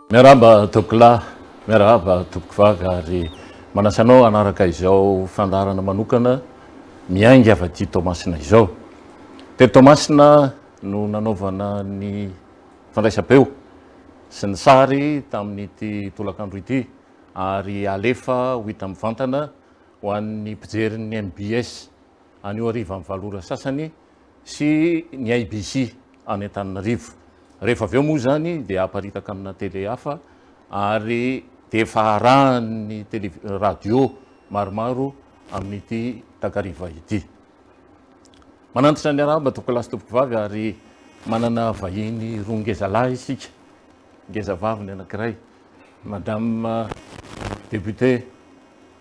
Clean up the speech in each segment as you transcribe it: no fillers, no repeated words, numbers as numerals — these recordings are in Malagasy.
Miarahaba tokola, miarahaba tompoko vavy ary manasanao anaraka izao fandarana manokana miainga avy-ty Tomasina izao. Teto Tomasina no nanaovana ny fandraisam-peo sy ny sary tamin'ity tolakandro ity ary alefa ho hita mivantana ho an'ny mpijeriny MBS anio ariva amin'ny valora sasany sy ny IBC any Antananarivo. Rehefa avy eo moa zany dia aparitaka amina tele hafa ary dia efa arahan'ny radio maromaro amin'ity takariva ity. Manantitra ny arahaba tokolasy tompoko vavy ary manana vahiny roa ngezalahy isika, ngeza vavy ny anankiray, Madame député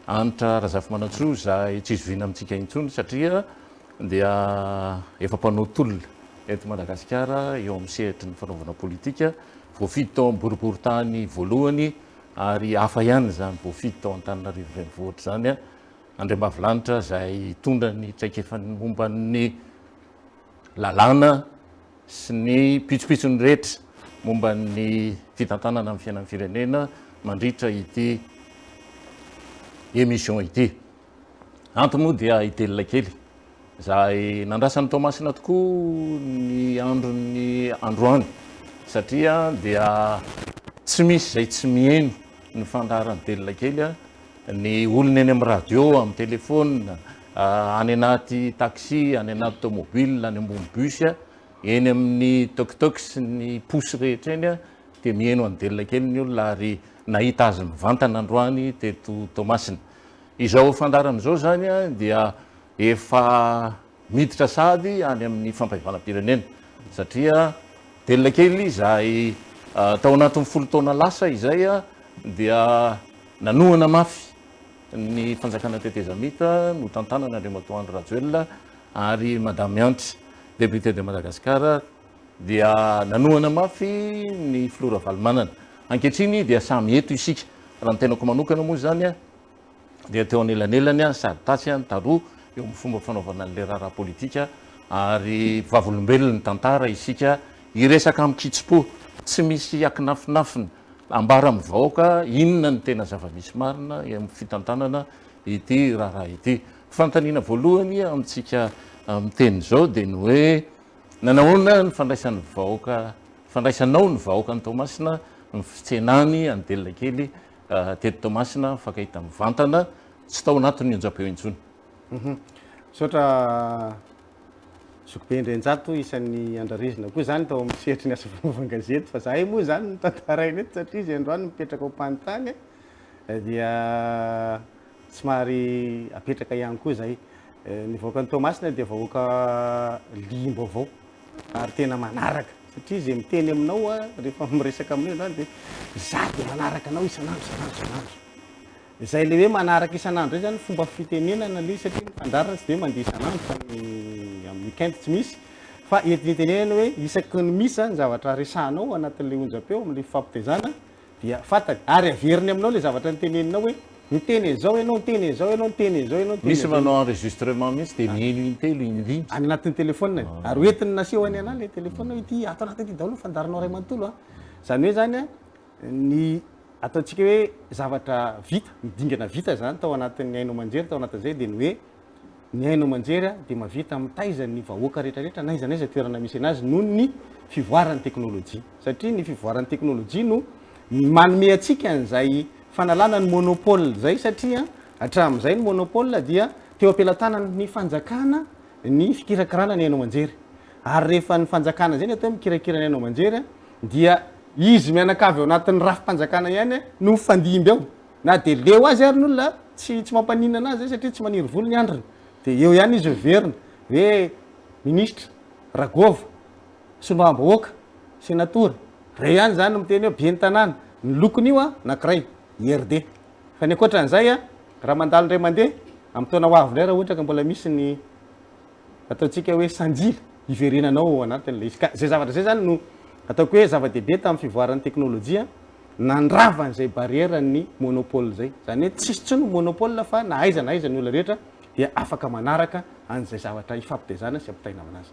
Anitra Razafimanantsoa izay tsy izoviana amintsika intsony satria dia efa mpanao tolona eto Madagasikara eo amin'ny sehatry ny fanaovana politika, voafito tao amin'ny boriboritany voalohany ary hafa ihany zany voafito tao Antananarivo renivohitra zany Andriambavilanitra izay tondra ny traikefa momba ny lalàna sy ny pitsopitsony rehetra momba ny fitantanana amin'ny fiainan'ny firenena mandritra ity émission ity. Antony moa dia itelina kely izay nandrasan'ny Tomasina tokoa ny androany satria dia tsy misy izay tsy mihaino ny fandaharany telina kely ny olona eny amin'ny radio, amin'ny telefôna, any anaty taxi, any anaty tomobile, any ambony bus, eny amin'ny tok-tok sy ny posy rehetra eny dia mihaino an'delina kely ny olona ary nahita azy mivantana androany teto Tomasina. Izao fandarana izao zany dia efa miditra sady any amin'ny fampahivanam-pirenena satria delina kely izay tao anatin'ny 10 taona lasa izay dia nanohana mafy ny fanjakana tetezamita no tantanana Andriamatoandro Rajoelina ary Madame Antitra député de Madagascar dia nanohana mafy ny Flora Valomanana. Ankehitriny dia samy eto isika raha ny tenako manokana moa zany dia teo anelanelany sady tasy taroa eo amin'ny fomba fanaovana an'le raharaha politika ary vavolombelona ny tantara isika iresaka amin'ny kitso-po tsy misy akinafinafina ambara amin'ny vahoaka inona ny tena zava-misy marina amin'ny fitantanana ity raharaha ity. Fantaniana voalohany amintsika amin'ny teny zao dia ny hoe nanahoana ny fandraisan'ny vahoaka, fandraisanao ny vahoaka ny Tomasina ny fitsenany andelina kely teto Tomasina fakahita mivantana tsy tao anatin'ny onjam-peo intsony. Sotra Zokobe Ndrenjato isan'ny andrarezina koa zany tao amin'ny sehatry ny asa fanaovana gazety fa zahay moa zany tantarainy eto satria izy androany mipetraka ao Ampantany dia somary apetraka ihany koa zahay. Ny vahoakan'ny Tomasina dia vahoaka limbo avao ary tena manaraka satria izy miteny aminao rehefa miresaka aminao zany dia za dia manaraka anao isanandro. Izay le hoe manaraka isanandro zay zany fomba fitenenana le satria fandarana tsy dia mandeha isanandro fa amin'ny weekend tsy misy fa entinitenenana hoe isaky ny misy zany zavatra resahanao anatin'le onjam-peo amin'le fampitezana dia fantany ary averiny aminao le zavatra niteneninao hoe niteny zao ianao, niteny zao ianao, niteny zao ianao. Misy manao enregistrement mihitsy dia miheno intelo indrindra any anatin'ny telefônina ary hoentiny naseho any anahy le telefôna ity atao anatin'ity daholo fandaranao ray manontolo zany hoe zany ny ataontsika hoe zavatra vita midingana vita zany tao anatin'ny haino manjery tao anatin'izay dia ny hoe ny haino manjery dia mavita mitaiza ny vahoaka rehetrarehetra na iza toerana misy anazy noho ny fivoaran'ny teknôlôjia satria ny fivoaran'ny teknôlôjia no manome atsika an'izay fanalana ny monopole zay satria hatramin'izay ny monopole dia teo ampelantanany ny fanjakana ny fikirakirana ny haino manjery ary rehefa ny fanjakana zay ny atao mikirakira ny haino manjery dia izy mianakavy ao anatin'ny rafim-panjakana ihany no fandimby ao na dia leo azy ary n'olona tsy mampanina anazy satria tsy maniry volo ny andriny dia eo ihany izy verina hoe ministra Ragova solombavam-bahoaka senatora reo ihany zany no miteny hoe be ny tanàna ny lokony io anankiray IRD fa ny ankoatran'izay raha mandalo ray mandeha amin'ny taona ho avy indray raha ohatra ka mbola misy ny ataontsika hoe sanjila iverenanao anatin'le izy ka zay zavatra zay zany no ataoko hoe zava-dehibe tamin'ny fivoaran'ny teknôlôjia nandravan'izay barrière ny monopole zay zany hoe tsisy tsony monopole fa na aiza ny olona rehetra dia afaka manaraka an'izay zavatra ifampitezana sy ampitaina aminazy.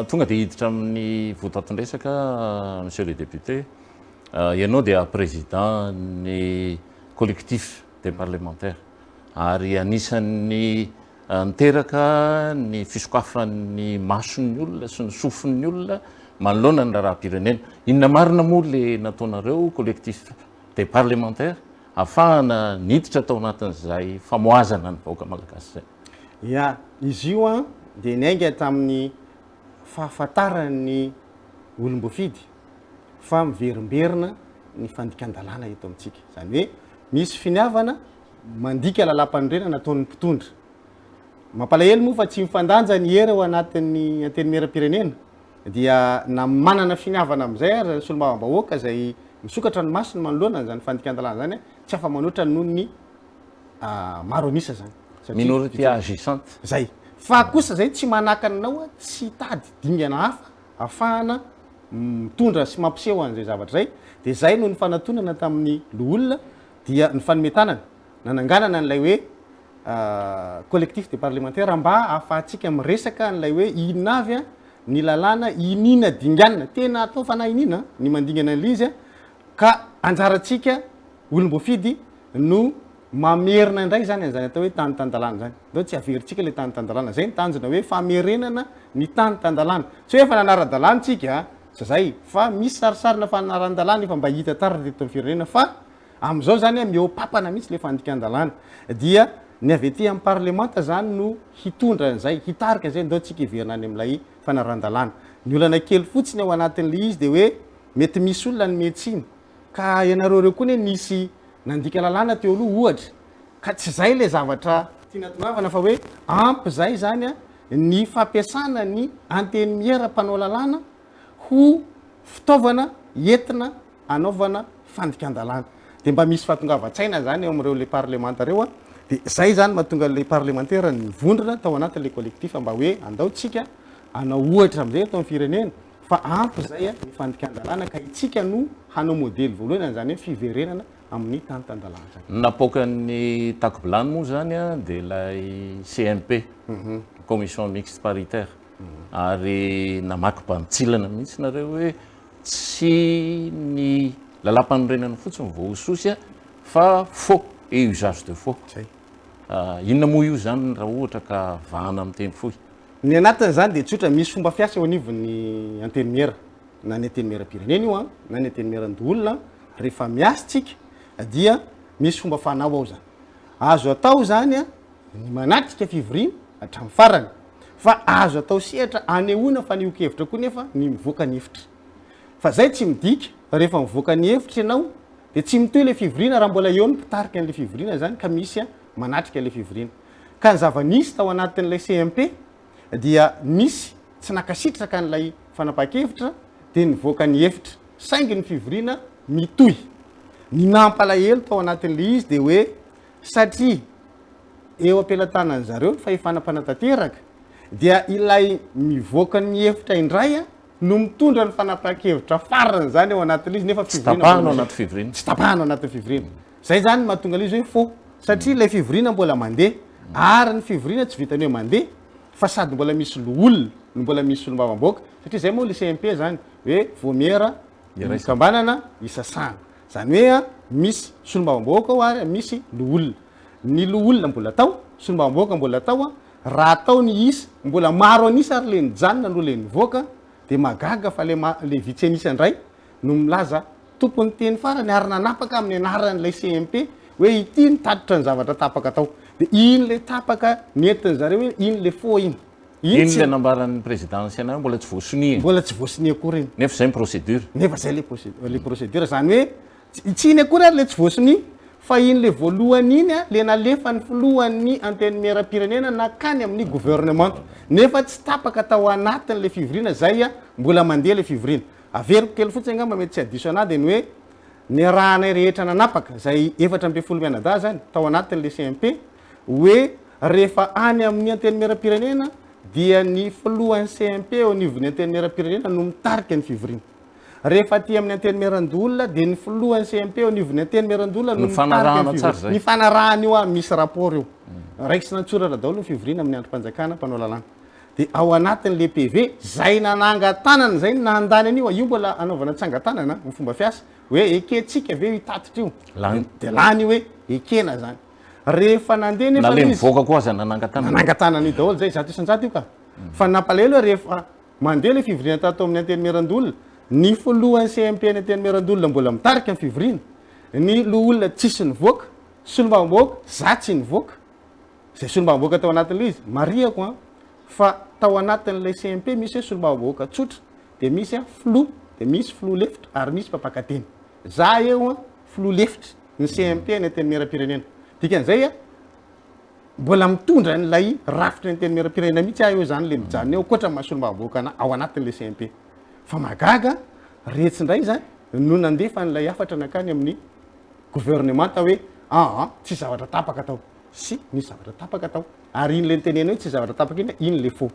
Tonga dia hiditra amin'ny votoatin-dresaka monsieur le député ianao dia président ny collectif des parlementaires ary anisan'ny niteraka ny fisokafan'ny mason'ny olona sy ny sofin'ny olona manoloana ny raharaha-pirenena. Inona marina moa le nataonareo collectif des parlementaires ahafahana niditra tao anatin'izay famoazana ny vahoaka malagasy zay? Ya, izy io a dia niainga tamin'ny fahafantarany olom-boafidy fa miverimberina ny fandikan-dalàna eto amintsika. Zany hoe misy finiavana mandika lalam-panorenana nataon'ny mpitondra. Mampalahelo moa fa tsy mifandanja ny era ao anatin'ny antenimieram-pirenena dia na manana finiavana amin'izay ary solombavambahoaka izay misokatra ny masony manoloana zany fandikan-dalàna zany tsy afa manoatra noho ny maro anisa zany. Minorité agissante. Zay. Fa kosa zay tsy manakana anao tsy tady dingana hafa ahafahana mitondra sy mampiseho an'izay zavatra zay. Dia zay no ny fanatonana tamin'ny loholona dia ny fanometanana nananganana an'ilay hoe collectif des parlementaires mba ahafahantsika miresaka an'ilay hoe inona avy ny lalàna inina dinganina tena atao fanahy inina ny mandingana an'ilay izy ka anjarantsika olom-boafidy no mamerina indray zany an'izany atao hoe tany tan-dalàna zany. Dao tsy averintsika le tany tan-dalàna zay ny tanjona hoe famerenana ny tany tan-dalàna. Tsy hoe fananaran-dalàna tsika zay fa misy sarisarina fananaran-dalàna efa mba hita taratra teto amin'ny firenena fa amin'izao zany meo papana mihitsy le fandikan-dalàna dia ny avy ety amin'ny parlemanta zany no hitondra an'izay hitarika zay ndao tsika hiverina any amin'ilay fanaran-dalàna. Ny olana kely fotsiny ao anatin'le izy dia hoe mety misy olona ny metsiny ka ianareo reo koa ne nisy nandika lalàna teo aloha ohatra ka tsy zay le zavatra tiana tonavana fa hoe ampy zay zany ny fampiasana ny antenimiera mpanao lalàna ho fitaovana entina anaovana fandikan-dalàna. Dia mba misy fahatongavan-tsaina zany eo amin'ireo le parlemanta reo dia zay zany mahatonga le parlementaire nivondrona tao anatin'le collectif mba hoe andaotsika anao ohatra amin'izay atao amin'ny firenena fa ampy zay ny fandikan-dalàna ka itsika no hanao modely voalohany zany hoe fiverenana amin'ny tany tan-dalàna zany. Napoakan'ny takobilany moa zany dia ilay CMP, commission mixte paritaire, ary namaky mpanitsilana mihitsy nareo hoe tsy ny lalam-panorenana fotsiny voahososy fa faux et usage de faux. Inona moa io zany raha ohatra ka vahana amin'ny teny fohy? Ny anatiny zany dia tsotra misy fomba fiasa eo anivon'ny antenimiera na ny antenimiera-pirenena io na ny antenimieran-doholona rehefa miasa tsika dia misy fomba fanao ao zany. Azo atao zany ny manatrika fivoriana hatramin'ny farany fa azo atao sehatra anehoana fanehoan-kevitra koa nefa ny mivoaka ny hevitra. Fa zay tsy midika rehefa mivoaka ny hevitra ianao dia tsy mitohy le fivoriana raha mbola eo ny mpitarika an'le fivoriana zany ka misy manatrika le fivoriana. Ka ny zava-nisy tao anatin'ilay CMP dia nisy tsy nakasitraka an'ilay fanapahan-kevitra dia nivoaka ny hevitra saingy ny fivoriana mitohy. Ny nampalahelo tao anatin'le izy dia hoe satria eo ampelantanany zareo fa efa nampanatanteraka dia ilay mivoaka ny hevitra indray no mitondra ny fanapahan-kevitra farany zany ao anatin'le izy nefa tapahana anaty fivoriana. Tsy tapahana anatin'ny fivoriana. Zay zany mahatonga le izy hoe faux satria ilay fivoriana mbola mandeha ary ny fivoriana tsy vitany hoe mandeha fa sady mbola misy loholona no mbola misy solombavambahoaka satria zay moa le CMP zany hoe vomiera kambanana isasana. Zany hoe misy solombavambahoaka ao ary misy loholona. Ny loholona mbola atao, solombavambahoaka mbola atao raha atao ny isa mbola maro anisa ary le nijanona no le nivoaka dia magaga fa le vitsy anisa indray no milaza tompony teny farany ary nanapaka amin'ny anaran'ilay CMP hoe ity ny tatitra ny zavatra tapaka atao. Dia iny le tapaka nentin' zareo hoe iny le faux iny. Iny le nambaran'ny présidence anao mbola tsy voasonihy. Mbola tsy voasonihy akory iny. Nefa zay ny procédure. Nefa zay le procédure zany hoe tsy iny akory ary le tsy voasonihy fa iny le voalohany iny le nalefa ny filohan'ny antenimieram-pirenena nakany amin'ny gouvernement nefa tsy tapaka tao anatin'le fivoriana zay mbola mandeha le fivoriana. Averiko kely fotsiny angamba mety tsy adiso anahy dia ny hoe ny rahanay rehetra nanapaka zay 4 mianadahy zany tao anatin'le CMP hoe rehefa any amin'ny antenimieram-pirenena dia ny filohan'ny CMP eo anivon'ny antenimieram-pirenena no mitarika ny fivoriana. Rehefa aty amin'ny antenimieran-doholona dia ny filohan'ny CMP eo anivon'ny antenimieran-doholona no mitarika ny fivoriana. Ny fanarahany eo misy rapport eo. Raiky sy natsoratra daholo ny fivoriana amin'ny androm-panjakana mpanao lalàna. dia ao anatin'le PV zay nanangatanana zay nandany an'io io mbola anaovana tsangatanana ny fomba fiasa hoe ekentsika ve itatitra io dia lany hoe ekena zany rehefa nandeha na le nefa mivoaka koa aza nanangatanana io daholo zay zato isan-jato io ka fa nampalahelo rehefa mandeha le fivoriana tato amin'ny anteny Merandolona ny folohan'ny CMP ny anteny Merandolona mbola mitarika ny fivoriana ny loholona tsisy nivoaka solombavamboaka zatsy nivoaka zay solombavamboaka tao anatin'le izy mariako fa tao anatin'le CMP misy hoe solombavamboaka tsotra dia misy flou dia misy flou lefitra ary misy mpapakateny za eo flou lefitra ny CMP ny anteny Meram-pirenena dikan'izay mbola mitondra n'lay rafitra ny anteny Meram-pirenena mihitsy eo zany le mijanona eo koatra mahasolom-bavamboaka ao anatin'le CMP fa magaga retsindray zany no nandefa n'lay afatra nakany amin'ny gouvernemanta hoe tsy zavatra tapaka tao sy nisy zavatra tapaka tao ary iny le nitenena hoe tsy zavatra tapaka iny le faux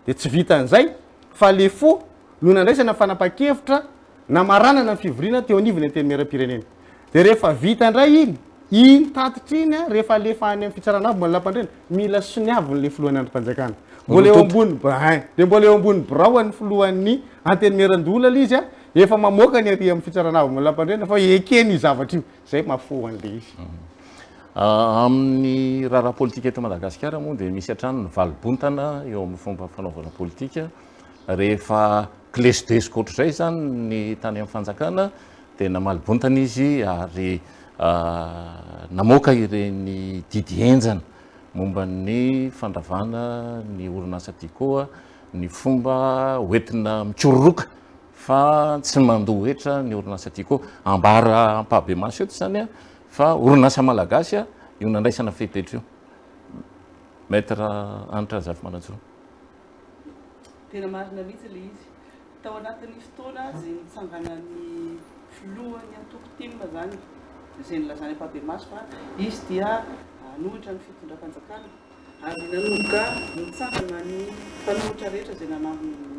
dia tsy vitan'izay fa le faux no nandraisana fanapa-kevitra na maranana ny fivoriana teo anivony anteny Meram-pirenena dia rehefa vita indray iny tatitra iny rehefa alefa any amin'ny fitsarana avy malampandrena mila soniavon'le filohan'ny androm-panjakana mbola eo ambony dia mbola eo ambony birao ny filohan'ny anteny Merandolona izy efa mamoaka ny ary amin'ny fitsarana avy malampandrena fa ekeny zavatra io zay mahafoh an'le izy amin'ny raharaha politika eto Madagasikara moa dia misy hatrany ny valibontana eo amin'ny fomba fanaovana politika rehefa klesodesika ohatr'izay zany ny tany amin'ny fanjakana dia namalibontana izy ary namoaka ireny didy enjana momba ny fandravana ny orinasa ty koa ny fomba hoentina mitsororoka fa tsy mandohetra ny orinasa ty koa ambara ampabe maso eto zany fa orinasa malagasy io nandraisana fepetra io maître Anitra Zafimanantsoro tena marina mihitsy le izy tao anatin'ny fotoana zay nitsanganan'ny filohan'ny Antoko-Tim zany zay nilazany ampabe maso fa izy dia nohitra ny fitondram-panjakana ary nanomboka nitsangana ny mpanohitra rehetra zay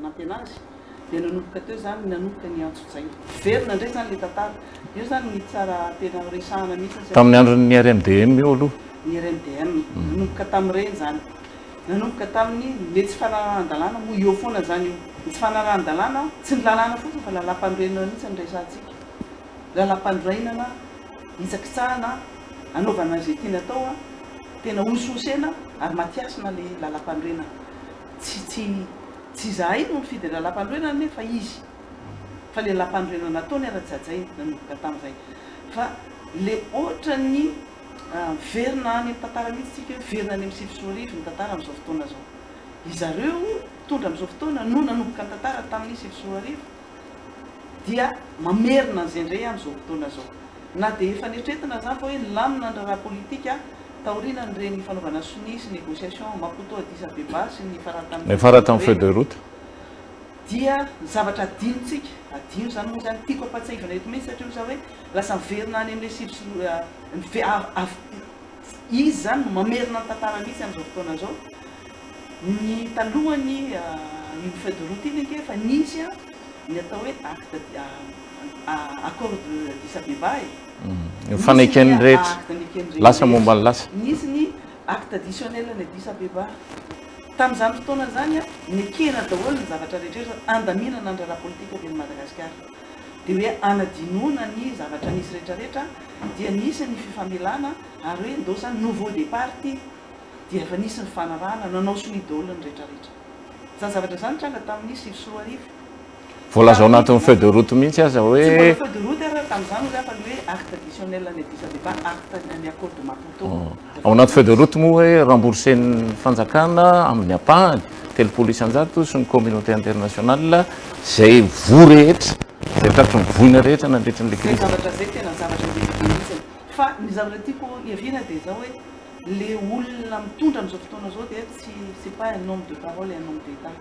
nampena azy dia nanomboka teo zany nanomboka ny antso-tsay verina ndray zany le tantara io zany ny tsara tena resahana mihitsy tamin'ny andron'ny RMDM io aloha ny RMDM nanomboka tamin'ireny zany nanomboka tamin'ny le tsy fanarahan-dalàna moa eo foana zany io ny tsy fanarahan-dalàna tsy ny lalàna fotsiny fa lalam-pandrenana mihitsy ny resantsika lalam-pandrenana hitsakitsahana anaovana zay tiana tao tena ososena ary matiasina le lalam-pandrenana tsy zahay no mifidy lalam-pandrenana nefa izy fa le lalam-pandrenana ataony ara-jajay nanomboka tamin'izay fa le ohatra ny verina any amin'ny tantara mihitsy tsika hoe verina any amin'ny sivy-soarivo ny tantara amin'izao fotoana zao izareo tondra amin'izao fotoana no nanomboka ny tantara tamin'ny sivy-soarivo dia mamerina an'izay indray amin'izao fotoana zao na dia efa nietretina zany fa hoe lamina ny raharaha politika taorina nyreny fanaovana soni sy négociation Maputo Addis Abeba sy ny fara tamin'ny feuille de route dia zavatra adinotsika adino zany moa zany tiako ampatsahivana eto mihitsy satria za hoe lasa miverina any amin'le izy zany no mamerina ny tantara mihitsy amin'izao fotoana zao ny talohany io feuille de route iny ke fa nisy ny atao hoe accord d'Addis Abeba fanekeny rehetra lasa momba ny lasa nisy ny acte additionnel ny Addis Abeba tamin'izany fotoana zany nekena daholo ny zavatra rehetra andaminana ny raharaha politika eto Madagasikara dia hoe anadinoana ny zavatra nisy rehetrarehetra dia nisy ny fifamelana ary hoe ndao zany nouveau départ dia efa nisy ny fanarahana nanao soni daholo ny rehetrarehetra zany zavatra zany tranga tamin'ny sivy sy roa arivo voalaza ao anatin'ny feuille de route mihitsy aza hoe feuille de route tamin'izany hoe afa hoe acte additionnel ny Addis Abeba acte ny accord de Maputo ao anaty feuille de route moa hoe remboursen'ny fanjakana amin'ny apahany telopolo isan-jato sy ny communauté internationale zay vo rehetra zay tratry ny voina rehetra nandritra n'le crise zavatra zay tena zavatra zay mihitsy fa ny zavatra tiako iavina dia zao hoe le olona mitondra amin'izao fotoana zao dia c'est pas un homme de parole et un homme d'état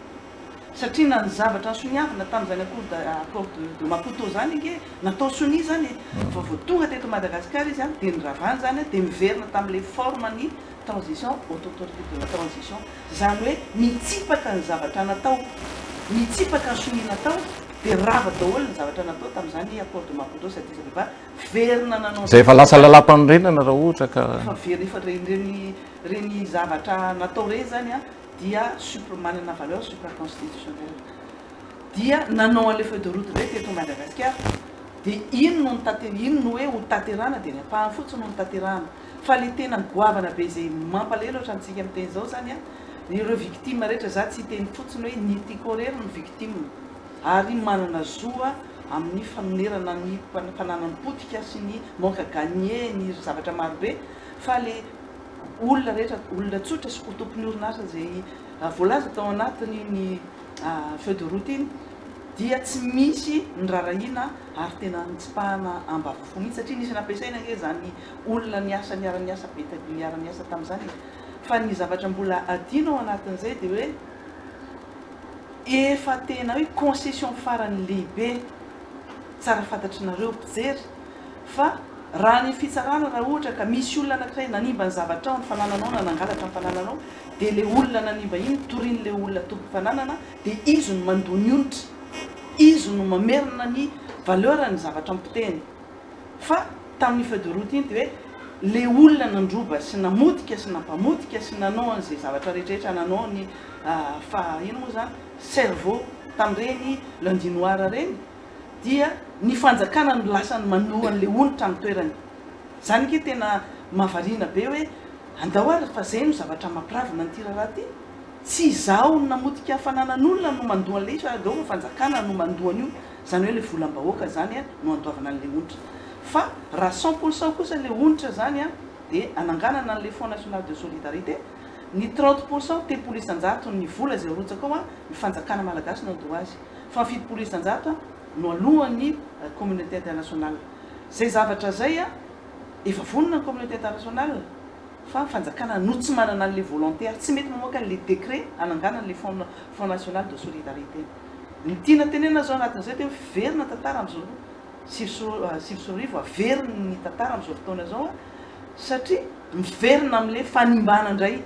satria na ny zavatra soniavina tamin'izany accord de Maputo zany ike natao soni zany fa vao tonga teto Madagasikara izy dia nyravany zany dia miverina tamin'le forme ny transition autorité de la transition zany hoe mitsipaka ny zavatra natao mitsipaka ny soni natao dia rava daholo ny zavatra natao tamin'izany accord de Maputo sy Addis Abeba verina nanao zay efa lasa lalam-panorenana raha ohatra ka fa verina efa reny zavatra natao re zany dia manana valeur supraconstitutionnelle. Dia nanao an'ilay feuille de route re teto Madagasikara dia ino no hoe ho tanterahana dia ny ampahany fotsiny no tanterahana. Fa le tena goavana be izay mampalahelo ohatrantsika amin'ny teny izao zany ireo victime rehetra za tsy teny fotsiny hoe ny tikorery ny victime ary manana zoa amin'ny fanonerana ny fananany potika sy ny manque à gagner ny zavatra marobe fa le olona rehetra olona tsotra sy tompony orinasa izay voalaza tao anatiny ny feuille de route iny dia tsy misy ny rarahina ary tena nitsipahana ambavafo mihitsy satria nisy nampiasaina nge zany olona niasa niara-niasa niara-niasa tamin'izany fa ny zavatra mbola adino ao anatin'izay dia hoe efa tena hoe concession farany lehibe tsara fantatrinareo mpijery fa raha ny fitsarana raha ohatra ka misy olona anankiray nanimba ny zavatra ao ny fanananao na nangalatra ny fanananao dia le olona nanimba iny torian'le olona tompo fananana dia izy no mandony onitra izy no mamerina ny valeur ny zavatra ampiteny fa tamin'ny feuille de route iny dia hoe le olona nandroba sy namotika sy nampamotika sy nanao an'izay zavatra rehetrarehetra nanao ny fa ino moa zany cerveau tamin'ireny lundi noir reny dia ny fanjakana no lasa ny manohan'le onitra amin'ny toerany zany ke tena mahavariana be hoe andahoara fa zay no zavatra mampiravina ny tiraraha ty tsy izaho namotika fananan'olona no mandohan'le izy fa dao fanjakana no mandohany io zany hoe le volam-bahoaka zany no andoavana an'le onitra fa raha 100% kosa le onitra zany dia ananganana an'le Fonds national de solidarité ny 30% telopolo isan-jato ny vola zay arotsaka ao ny fanjakana malagasy no andoha azy fa ny fitopolo isan-jato no alohan'ny communauté internationale zay zavatra zay efa vonona ny communauté internationale fa fanjakana no tsy manana an'le volontaire tsy mety mamoaka le décret ananganana le Fonds national de solidarité ny tiana tenena zao anatin'izay dia verina tantara amin'izao sivy-sorivo averina ny tantara amin'izao fotoana zao satria miverina amin'le fanimbana indray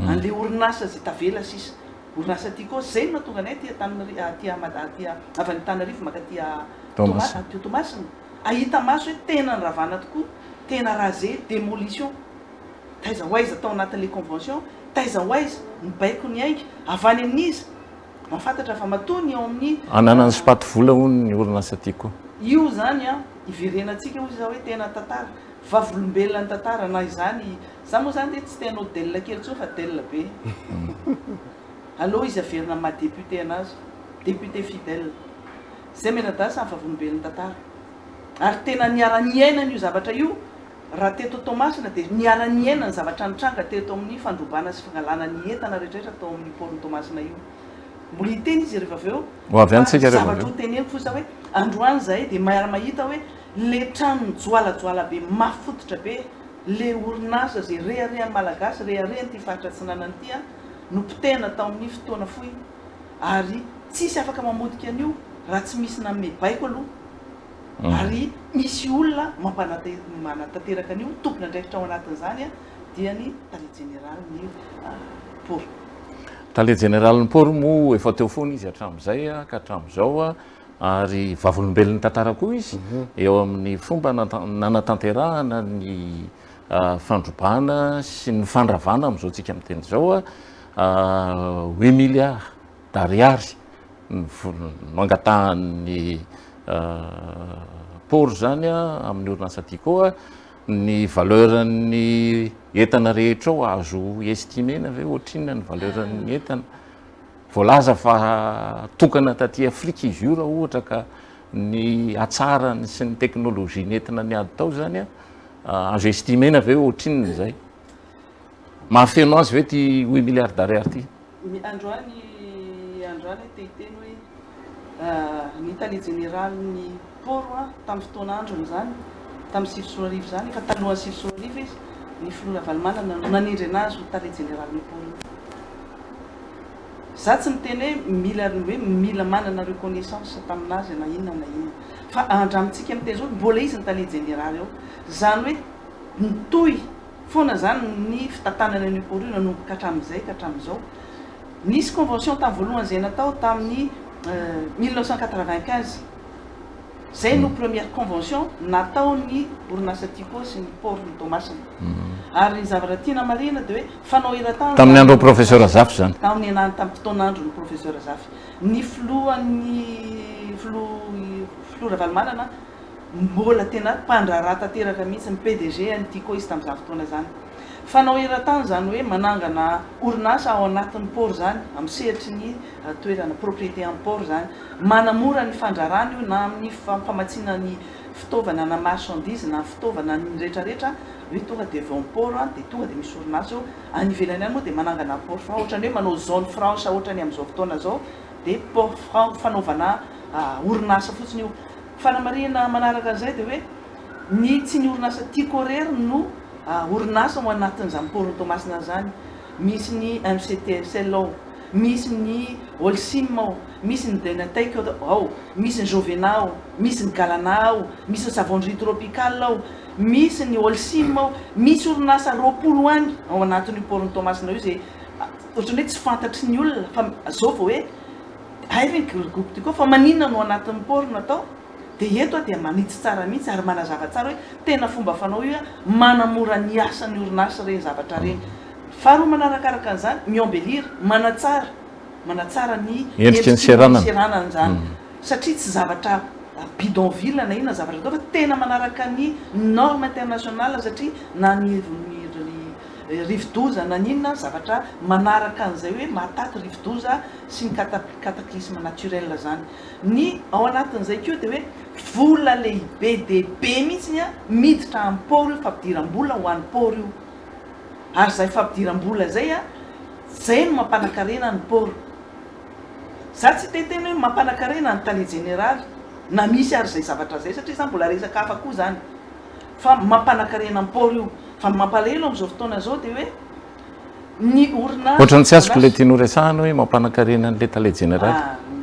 an'le orinasa zay tavela sisa orinasa ty koa zay no mahatonga anay ty avy Tanarivo maka ty Tomasina ahita maso hoe tena ny ravana tokoa tena rasé démolition taiza hoaiza tao anatin'le convention taiza hoaiza ny baiko ny aingy avy any amin'izy mafantatra fa matony ao amin'ny ananany sipaty vola hono ny orinasa ty koa io zany iverenantsika ozy za hoe tena tantara vavolombelona ny tantara na izany za moa zany dia tsy tenao delina kely tso fa delina be aloha izy averina ma député anazy député fidèle zay menada samy vavolombelona tantara ary tena niara-niaina n'io zavatra io raha teto Tomasina dia niara-niaina ny zavatra nitranga teto amin'ny fandrobana sy fangalana ny entana rehetrarehetra tao amin'ny pôliny Tomasina io mbola hiteny izy rehefa avy eo zavatra ho teneniko fosa hoe androany zahay dia mahita hoe le trano joalajoala be mafototra be le orinasa zay reharehan'ny malagasy reharehany ty faritra tsinanany ty no pitena tao amin'ny fotoana fohy ary tsisy afaka mamodika an'io raha tsy misy nanome baiko aloha ary misy olona manatanteraka an'io tompona andraikitra ao anatin'izany dia ny tale général ny poro tale général ny poro moa efa teo foana izy hatramin'izay ka hatramin'izao ary vavolombelon'ny tantara koa izy eo amin'ny fomba nanatanterahana ny fandrobana sy ny fandravana amin'izao tsika amin'ny teny zao 8 milliards d'ariary no angatahan'ny poro zany amin'ny orinasa ty koa ny valeuran'ny entana rehetra ao azo estimena ve ohatrinona ny valeuran'ny entana voalaza fa tokana taty Afrika izy io raha ohatra ka ny atsarany sy ny teknôlôjia ny entina ny ady tao zany azo estimena ve ohatrinona zay mahafeno azy ve ty 8 milliards d'ariary ty androany tehiteny hoe ny tale général ny poro tamin'ny fotoana androny zany tamin'ny sivy-soarivo zany fa talohan'ny sivy-soarivo izy ny Filona Valomanana nanindry anazy ho tale général ny poro za tsy miteny hoe mila manana reconnaissance taminazy na inona na inona fa andramitsika amin'ny teny zao mbola izy ny tale général eo zany hoe nitoy foana zany ny fitantanana ny poro io nanomboka hatramin'izay ka hatramin'izao nisy convention tamin'ny voalohany zay natao tamin'ny 1995 zay no première convention nataony orinasa tiako sy ny port ny Tomasina ary ny zavatra tiana marina dia hoe fanao eran-tany tamin'ny andro professeur Zafy zany tamin'ny fotoan'andro ny professeur Zafy ny filohan'ny Flora Valmanana mbola tena mpandraraha tanteraka mihitsy ny PDG ny Tico izy tamin'izany fotoana zany fanao eran-tany zany hoe manangana orinasa ao anatin'ny port zany amin'ny sehatry ny toerana propriété en port zany manamora ny fandrarana io na amin'ny famatsiana ny fitaovana na marchandise na fitaovana ny rehetrarehetra hoe tonga dia vao port dia tonga dia misy orinasa io any ivelany any moa dia manangana port franc ohatrany hoe manao zone franche ohatrany amin'izao fotoana zao dia port franc fanaovana orinasa fotsiny io fanamarihana manaraka an'izay dia hoe ny tsy ny orinasa Tico rery no orinasa ao anatin'izany port Tomasina zany misy ny MCTSL ao misy ny Holcim ao misy ny Denatec ao misy ny Jovena ao misy ny Galana ao misy ny Savonnerie Tropicale ao misy ny Holcim ao misy orinasa 20 any ao anatin'io port Tomasina io zay ohatrany hoe tsy fantatry ny olona fa zao vao hoe haivy groupe Tico fa maninona no anatin'ny port natao dia eto dia manitsy tsara mihitsy ary manazava tsara hoe tena fomba fanao io manamora ny asan'ny orinasa reny zavatra reny faharoa manarakaraka an'izany miembellir manatsara ny endriky ny seranana zany satria tsy zavatra bidonville na inona zavatra atao fa tena manaraka ny norme internationale satria na ny rive-doza na ninona zavatra manaraka an'izay hoe mataty rive-doza sy ny cataclysme naturel zany ny ao anatin'izay keo dia hoe vola lehibe dehibe mihitsy miditra amin'ny port io fampidiram-bola ho an'ny port io ary zay fampidiram-bola zay zay no mampanakarena ny port za tsy tetena hoe mampanakarena ny tale général na misy ary zay zavatra zay satria zany mbola resaka hafa koa zany fa mampanakarena ny port io fa mampalahelo amin'izao fotoana zao dia hoe ny orinasa ohatrany tsy azoko le tiano resahana hoe mampanakarena an'le tale général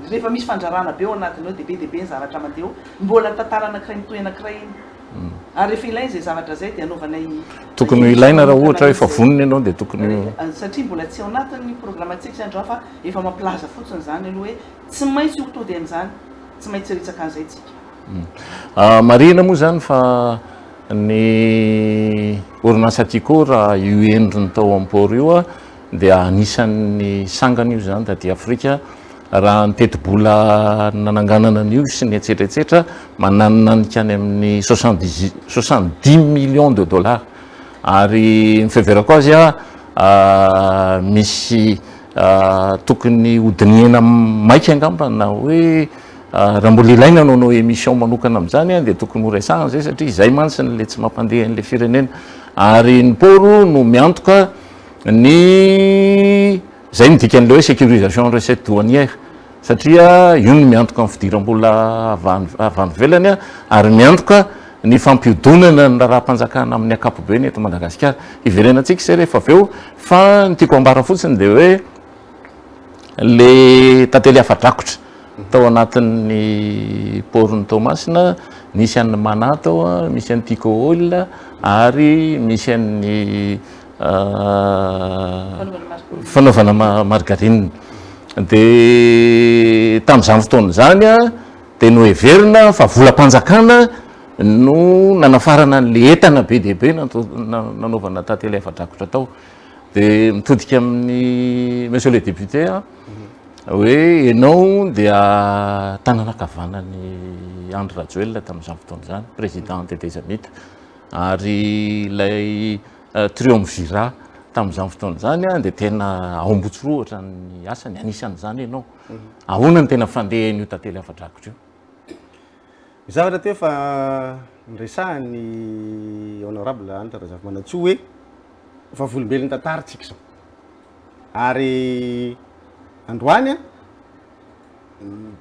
rehefa misy fandrarana be ao anatiny ao dia be ny zavatra mandeha mbola tantara anankiray mitoy anankiray ary rehefa ilainy zay zavatra zay dia anaovanay tokony ilaina raha ohatra hoe efa vonona ianao dia tokony satria mbola tsy ao anatin'ny programmatsika andro fa efa mampilaza fotsiny zany aloha hoe tsy maintsy hotody amin'izany tsy maintsy ritsaka an'izay tsika marina moa zany fa ny orinasa Tico raha io endriny tao amin'ny port io dia anisan'ny sangana io zany taty Afrika raha nyteti-bola nananganana an'io sy ny etsetratsetra manananika any amin'ny 70 millions de dollars ary mifeverako azy misy tokony hodiniena maika angamba na hoe raha mbola ilaina nanao émission manokana amin'izany dia tokony ho resahana zay satria izay mantsiny le tsy mampandeha an'le firenena ary ny port no miantoka ny zay midika an'le hoe sécurisation recette douanière satria io no miantoka amin'ny fidiram-bola avy any ivelany ary miantoka ny fampiodonana ny raha-mpanjakana amin'ny ankapobeny eto Madagasikara iverenantsika izay rehefa avy eo fa ny tiako ambara fotsiny dia hoe le tantely hafa-drakotra tao anatin'ny port-ny Tomasina misy an'ny Manat ao misy an'ny Tico Oil ary misy an'ny fanaovana margarine dia tamin'izany fotoana zany dia no heverina fa volam-panjakana no nanafarana n'le entana be dehibe nanaovana tantely hafa-drakotra tao dia mitodika amin'ny monsieur le député hoe ianao dia tananakavanany Andry Rajoelina tamin'izany fotoana zany président des Amita ary ilay triumvirat tamin'izany fotoana zany dia tena aombotsy roa ohatra ny asany anisan'izany ianao ahoana ny tena fandehan'io tantely hafa-drakotra io zavatra teo fa niresahany honorable Andry Rajoelina hoe fa volombelony tantaritsika zao ary androany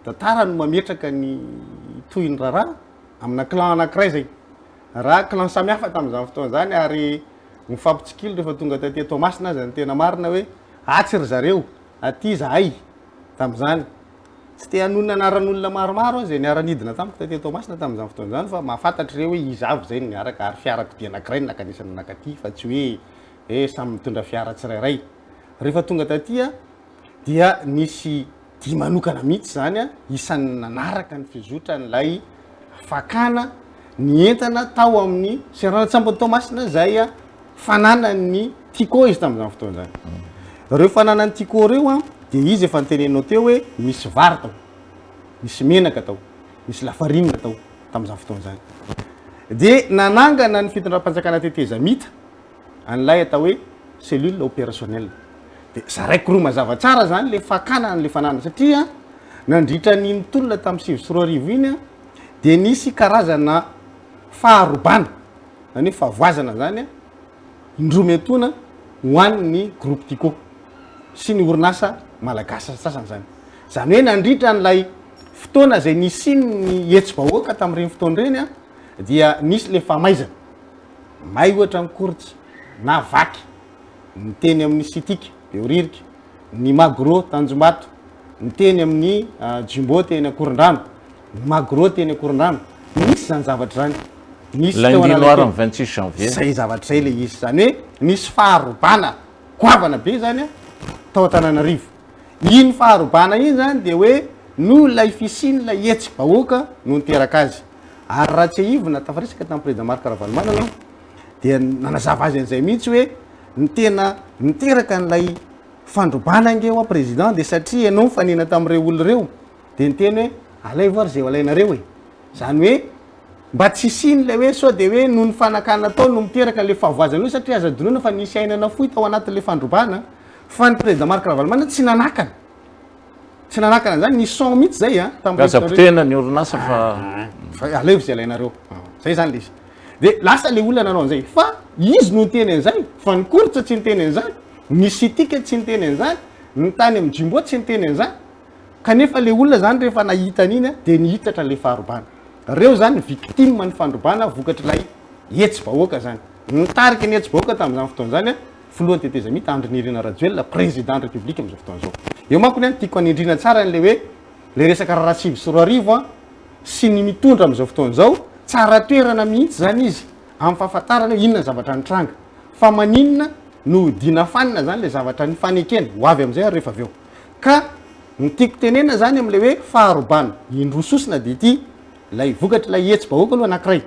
tantara no mametraka ny tohiny raharaha amina clan anankiray zay raha clan samihafa tamin'izany fotoana zany ary mifampitsikilo rehefa tonga taty Tomasina azy ny tena marina hoe atsy ry zareo aty zahay tamin'izany tsy te hanonona anaran'olona maromaro zay niara-nidina tamiko taty Tomasina tamin'izany fotoana zany fa mahafantatry reo hoe izavy zay niaraka ary fiarako dia anankiray ny nakanisany nakaty fa tsy hoe samy mitondra fiara tsirairay rehefa tonga tatya dia nisy dia manokana mihitsy zany isan'ny nanaraka ny fizotra n'lay fakana ny entana tao amin'ny Serana-Tsambony Tomasina zay fananany Tico izy tamin'izany fotoana zany. Reo fananany Tico reo de izy efa nytenenao teo hoe misy vary tao, misy menaka tao, misy lafarine tao tamin'izany fotoana zany. De nanangana ny fitondram-panjakana teteza mita an'ilay atao hoe cellule opérationnelle. De zaraiky roa mazava tsara zany le fakana le fanana satria nandritra ny tolona tamin'ny 2024 iny de nisy karazana faharobana zany hoe fahavoazana zany indrometona ho an'ny groupe Tico sy ny orinasa malagasy sasany zany. Zany hoe nandritra n'ilay fotoana zay nisy ny hetsi-bahoaka tamin'ireny fotoana ireny dia nisy le famaizana may ohatra ny koritsy na vaky ny teny amin'ny Sitiky Beoririka, ny Magro Tanjombato, ny teny amin'ny Jumbo teny Akorondrano, ny Magro teny Akorondrano, nisy zany zavatra zany. Nisy l'indinoir 26 janvier zay zavatra zay le izy zany hoe nisy faharobana goavana be zany tao Antananarivo. Iny faharobana iny zany de hoe no lay fisiny lay hetsi-bahoaka no niteraka azy. Ary raha tsy hivona tafarisaka tamin'ny président Marc Ravalomanana dia nanazava azy an'izay mihitsy hoe ny tena niteraka n'ilay fandrobana angeo président de satria ianao mifanena tamin'ireo olona reo de niteny hoe alay voary zay alainareo e. Zany hoe mba tsy siny le hoe sao de hoe noho ny fanakana tao no miteraka le fahavoazana io satria aza donona fa nisy ainana fohy tao anatin'le fandrobana fa ny président Marc Ravalomanana tsy nanakana. Tsy nanakana zany nisy son mihitsy zay gazapotena ny orinasa fa alay zay alainareo. Zay zany le izy. De lasa le olona nanao an'izay fa izy no niteny an'izay fa ny koritra tsy niteny an'izany, ny Sitika tsy niteny an'izany, ny tany amin'ny Jumbo tsy niteny an'izany. Kanefa le olona zany rehefa nahita an'iny de nihitatra le faharobana. Reo zany victime ny fandrobana vokatr'ilay hetsi-bahoaka zany. Nitariky ny hetsi-bahoaka tamin'izany fotoana zany filohan'ny teteza mita Andry Nirina Rajoelina président de la République amin'izao fotoana zao. Eo manko ny tiako anindrina tsara n'le hoe le resaka raha sivy sy roa arivo sy ny mitondra amin'izao fotoana zao tsara toerana mihitsy zany izy amin'ny fahafantarana inona zavatra nitranga fa maninona no dina fanina zany le zavatra ny fanekena ho avy amin'izay rehefa avy eo. Ka ny tiako tenena zany amin'le hoe faharobana indrososina de ity lay vokatra lay hetsi-bahoaka aloha anankiray.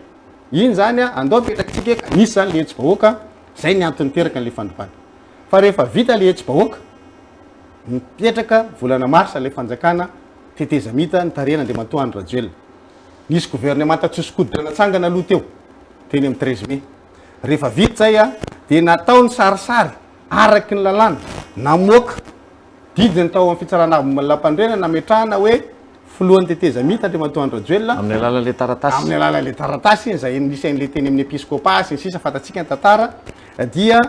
Iny zany andao apetrakantsika ka nisy zany le hetsi-bahoaka zay ny antony teraka n'le fandrobana. Fa rehefa vita le hetsi-bahoaka mipetraka volana marsa le fanjakana teteza mita ny tarena de matoa Andry Rajoelina. Nisy gouvernement Tsosikoditra natsangana aloha teo teny amin'ny 13 mai. Rehefa vita zay de natao ny sarisary araky ny lalàna namoaka didiny tao amin'ny fitsarana aby lampandrena nametrahana hoe filohan'ny teteza mita Andriamatoa Andry Rajoelina amin'ny alalan'le taratasy. Amin'ny alalan'le taratasy izay nisain'le teny amin'ny episcopas sy sisa fatatsika ny tantara dia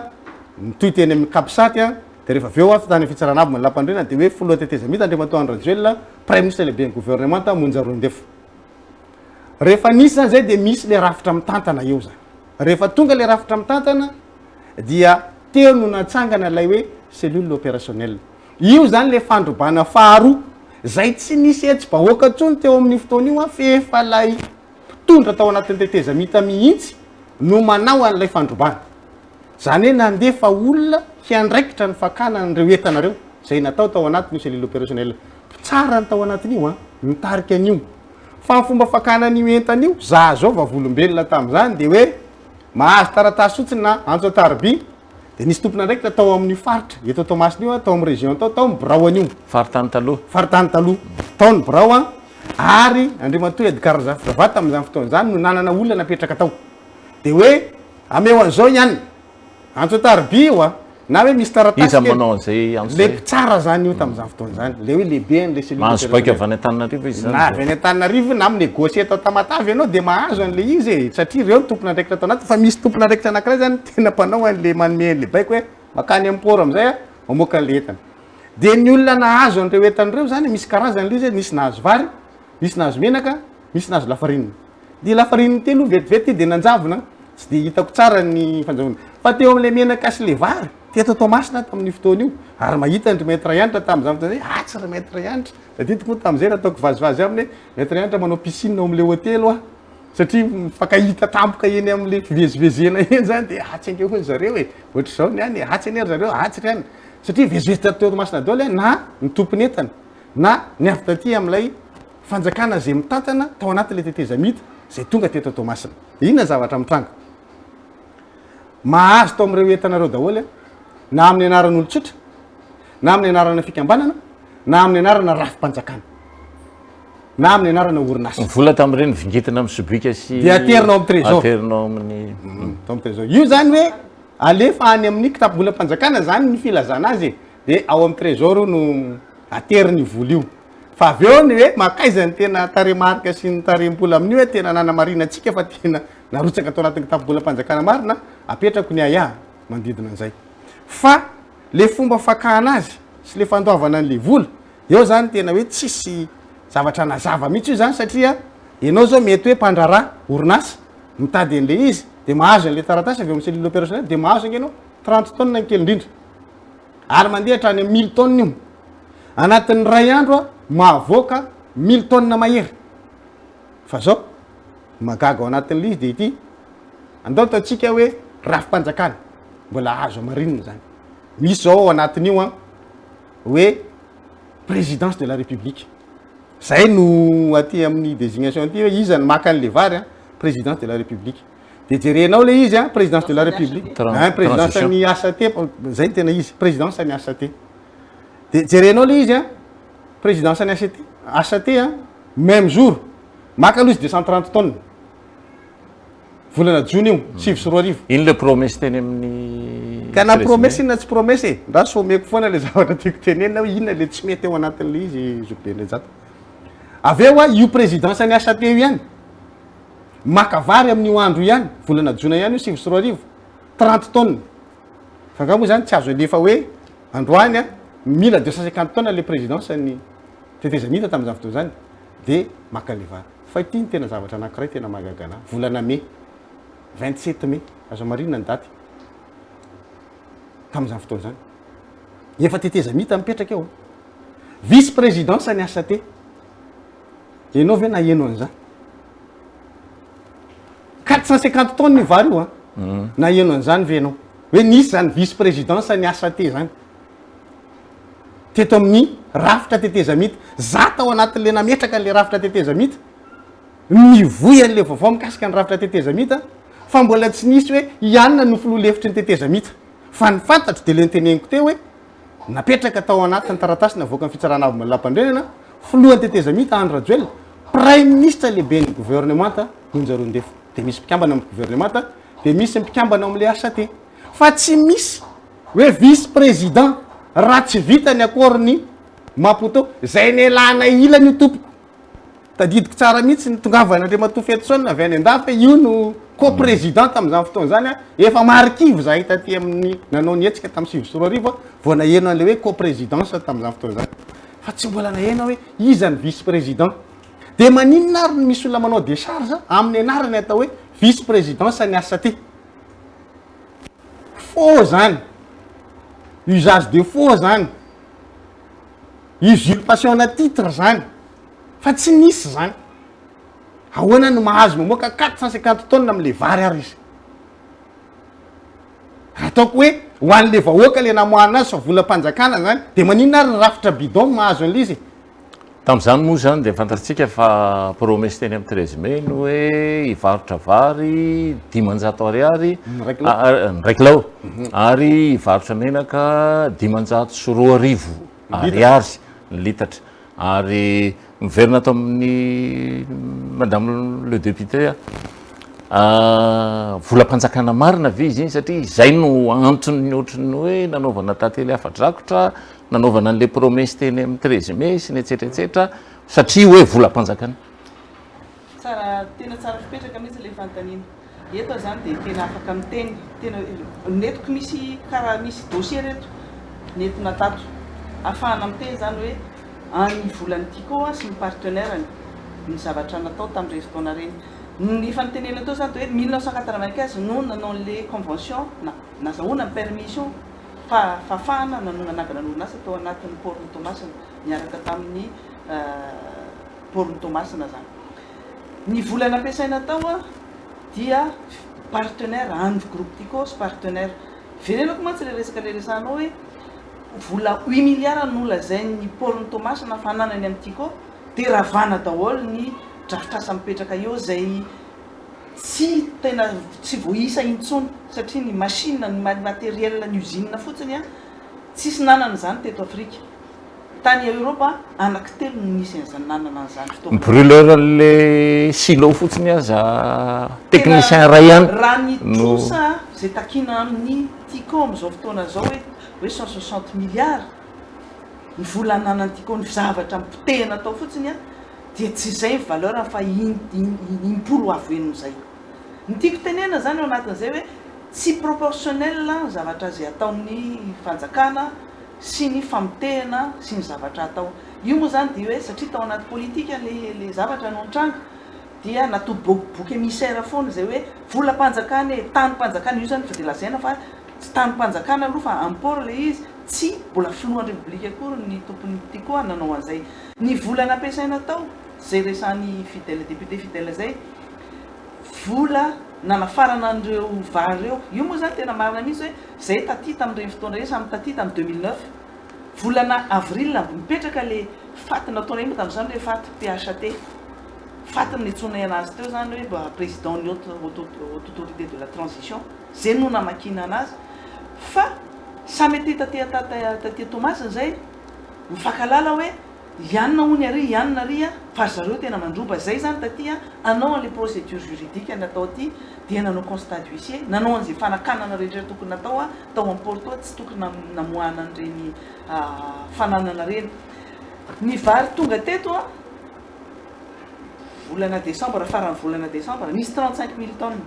nitoy teny amin'ny Kapisate de rehefa avy eo tany fitsarana aby lampandrena de hoe filohan'ny teteza mita Andriamatoa Andry Rajoelina premier ministre lehibe ny gouvernement monja roandefo. Rehefa nisy zany zay de misy le rafitra mitantana eo zany. Rehefa tonga le rafitra mitantana dia teo no natsangana lay hoe cellule opérationnelle. Io zany le fandrobana faharoa zay tsy nisy hetsi-bahoaka tsony teo amin'ny fotoana io fa efa lay tondra tao anatin'ny teteza mita mihitsy no manao an'ilay fandrobana. Zany hoe nandefa olona hiandraikitra ny fakana n'ireo entanareo zay natao tao anatin'io cellule opérationnelle. Tsara ny tao anatin'io nitarika an'io. Fa ny fomba fakana n'io entan'io za zao vavolombelona tamin'izany de hoe mahazo taratasy fotsiny na antso Tarby de nisy tompona ndraikitra tao amin'ny faritra eto Tomasina io tao amin'ny région tao amin'ny Birao an'io faritany taloha tao ny Birao ary Andriamatoa Edgar Zavatra tamin'izany fotoana zany no nanana olona napetraka tao de hoe ameo an'izao ihany antso Tarby io na hoe misy taratasy iza manao an'izay le tsara zany io tamin'izany fotoana zany le hoe lehibe an'le cellule mahazo baika avy any Antananarivo izy zany na avy any Antananarivo na amin'ny négocier tao Tamatavy ianao de mahazo an'le izy satria reo tompona ndraikitra tao anaty fa misy tompona ndraikitra anankiray zany tena mpanao an'le manome an'le baiko hoe makany amin'ny port amin'izay mamoaka an'le entana de ny olona nahazo an'ireo entan'ireo zany misy karazany le izy misy nahazo vary misy nahazo menaka misy nahazo lafarine de lafarine telo vetivety de nanjavona tsy de hitako tsara ny fanjaona fa teo amin'le menaka sy le vary teto Tomasina tamin'ny fotoana io ary mahita Andry maître Yantra tamin'izany fotoana hoe tsy ry maître Yantra ditiko moa tamin'izay raha ataoko vazivazy aminy maître Yantra manao piscine ao amin'le hôtely satria fakahita tampoka eny amin'le fivezivezena eny zany de atsy ange hoy zareo ohatra zao ny any atsy any zareo atsy ry any satria vezivezy teo Tomasina daholo na ny tompony entana na ny avy taty amin'ilay fanjakana zay mitantana tao anatin'le tetezamita zay tonga teto Tomasina. Inona zavatra mitranga? Mahazo tao amin'ireo entanareo daholo na amin'ny anaran'olon-tsotra, na amin'ny anarana fikambanana, na amin'ny anarana rafim-panjakana, na amin'ny anarana orinasa. Vola tamin'ireny vingitina amin'ny sobika sy dia aterinao amin'ny trésor. Aterinao amin'ny Tao amin'ny trésor. Io zany hoe alefa any amin'ny kitapo-bolam-panjakana zany ny filazana azy dia ao amin'ny trésor no aterin'ny vola io. Fa avy eo ny hoe makaiza ny tena taremarika sy ny tarem-bola amin'io hoe tena nanamarina antsika fa tena narotsaka tao anatin'ny kitapo-bolam-panjakana marina, apetrako ny aya manodidina an'izay. Fa le fomba fakana azy sy le fandoavana an'le vola, eo zany tena hoe tsisy zavatra nazava mihitsy io zany satria ianao zao mety hoe mpandrarà orinasa mitady an'le izy dia mahazo an'le taratasy avy eo amin'ny cellule opérationnel dia mahazo angenao 30 tonnes ny kely indrindra ary mandeha hatrany 1000 tonnes io. Anatin'ny ray andro mahavoaka 1000 tonnes mahery. Fa zao magaga ao anatin'le izy dia ity andao tatsika hoe rafim-panjakana mbola azo amarinina zany. Misy zao ao anatin'io hoe présidence de la république. Zay no aty amin'ny désignation aty hoe iza ny maka an'le vary présidence de la république. Dia jerenao le izy présidence de la république. Présidence ny AST zay tena izy présidence ny AST. Dia jerenao le izy présidence ny AST même jour maka aloha izy 230 tonnes volana jona io 7 iny le promesse teny amin'ny ka na promesse inona tsy promesse raha someko foana le zavatra tiako tenenina hoe inona le tsy mety eo anatin'le izy zoben'le zato. Avy eo io présidence ny AST io ihany maka vary amin'io andro ihany volana jona ihany io 7 30 tonnes. Fa nga moa zany tsy azo alefa hoe androany mila 250 tonnes le présidence ny tetezamita tamin'izany fotoana zany dia maka le vary. Fa ity ny tena zavatra anankiray tena mahagaga anahy volana mai 27 mai azo marinina ny daty tamin'izany fotoana zany efa tetezamita mipetraka eo vice présidence ny AST. Ianao ve naheno an'izany 450 tonnes ny vary io naheno an'izany ve ianao hoe nisy zany vice présidence ny AST zany teto amin'ny rafitra tetezamita za tao anatin'le nametraka an'le rafitra tetezamita mivoy an'le vaovao mikasika ny rafitra tetezamita fa mbola tsy nisy hoe ianona no filoha lefitry ny tetezamita fa ny fantatro dia le nyteneniko teo hoe napetraka tao anatin'ny taratasy navoaka ny fitsarana avy malampandrenana filohan'ny tetezamita Andry Rajoelina prime ministre lehibe ny gouvernemanta Nonjarondefo. Dia misy mpikambana amin'ny gouvernemanta dia misy mpikambana amin'le AST fa tsy misy hoe vice président raha tsy vita ny akoriny Maputo zay nelana ilany io tompoko tadidiko tsara mihitsy ny tongavana Andriamatoa Fetosona avy any an-dafy io no co-président tamin'izany fotoana zany efa marikivy za hita aty amin'ny nanao ny hetsika tamin'ny 7 vao naheno an'le hoe co-présidence tamin'izany fotoana zany fa tsy mbola naheno hoe iza ny vice président. Dia maninona ary misy olona manao décharge amin'ny anarany atao hoe vice présidence ny AST. Faux zany, usage de faux zany, usurpation na titre zany fa tsy nisy zany. Ahoana no mahazo mamoaka 450 tonnes amin'le vary ary izy ataoko hoe ho an'le vahoaka le namoahana azy fa volam-panjakana zany dia maninona ary rafitra bidon mahazo an'le izy. Tamin'izany moa zany dia fantatsika fa promesse teny amin'ny 13 mai no hoe hivarotra vary 500 ariary ny kilao ary hivarotra menaka 540 ariary ny litatra ary miverina tao amin'ny madame le député volam-panjakana marina ve izy iny satria izay no antony ohatrany hoe nanaovana tantely afa-drakotra nanaovana an'le promesse teny amin'ny 13 mai sy ny etsetratsetra satria hoe volam-panjakana. Tsara tena tsara fipetraka mihitsy le fanontaniana eto zany dia tena afaka miteny tena netiko misy karaha misy dossier reto nentina tato ahafahana miteny zany hoe any volany tiko sy ny partenaire ny zavatra natao tamin'ireny fotoana reny. Ny fanontaniana tao zany hoe 1995 no nanao le convention nazahoana ny permission fa fafahana nanonganagana ny orinasa tao anatin'ny porony Tomasina miaraka tamin'ny porony Tomasina zany. Ny vola nampiasaina tao dia partenaire Andy Group Tico sy partenaire verenako mantsy le resaka le resanao hoe vola 8 milliards no lazain'ny porony Tomasina fananany amin'ny Tico dia ravana daholo ny drafitrasa mipetraka eo zay tsy tena tsy voisa intsony satria ny machine ny matériel ny usine fotsiny a tsisy nanana zany teto Afrika. Tany Europa anankitelo no nisy an'izany nanana an'izany fotoana. Brûleur le silo fotsiny aza technicien ray ihany raha ny trosa zay takina amin'ny Ticom zao fotoana zao hoe 160 milliards ny vola ananany Ticom zavatra mipotehana atao fotsiny a dia tsy zay ny valeur fa impolo avo enon'izay. Ny tiako tenena zany ao anatin'izay hoe tsy proportionnel zavatra zay ataon'ny fanjakana sy ny famotehana sy ny zavatra atao. Io moa zany dia hoe satria tao anaty politika le zavatra no antranga dia natoy boky émissaire foana zay hoe volam-panjakana tany-panjakana io zany fa dia lazaina fa tsy tany-panjakana aloha fa amport le izy tsy mbola filohan'ny repoblika akory ny tompony Tico nanao an'izay. Ny vola nampiasaina tao zay resan'ny fidèle député fidèle zay vola nanafarana an'ireo vary reo. Io moa zany tena marina mihitsy hoe zay taty tamin'ireny fotoana rehetra amin'ny taty tamin'ny 2009 volana avril mipetraka le faty nataona iny tamin'izany hoe faty PHAT faty nitsonay anazy teo zany hoe président ny autorité de la transition zay no namakina anazy fa samy taty Tomasina zay mifankalala hoe ianona hony ary ianona ary fa zareo tena mandroba zay zany taty anao an'le procédure juridique natao aty dia nanao constat d'huissier nanao an'izay fanakanana rehetra tokony natao tao am-porto tsy tokony namoahana an'ireny fananana reny. Ny vary tonga teto volana décembre farany volana décembre nisy 35 000 tonnes.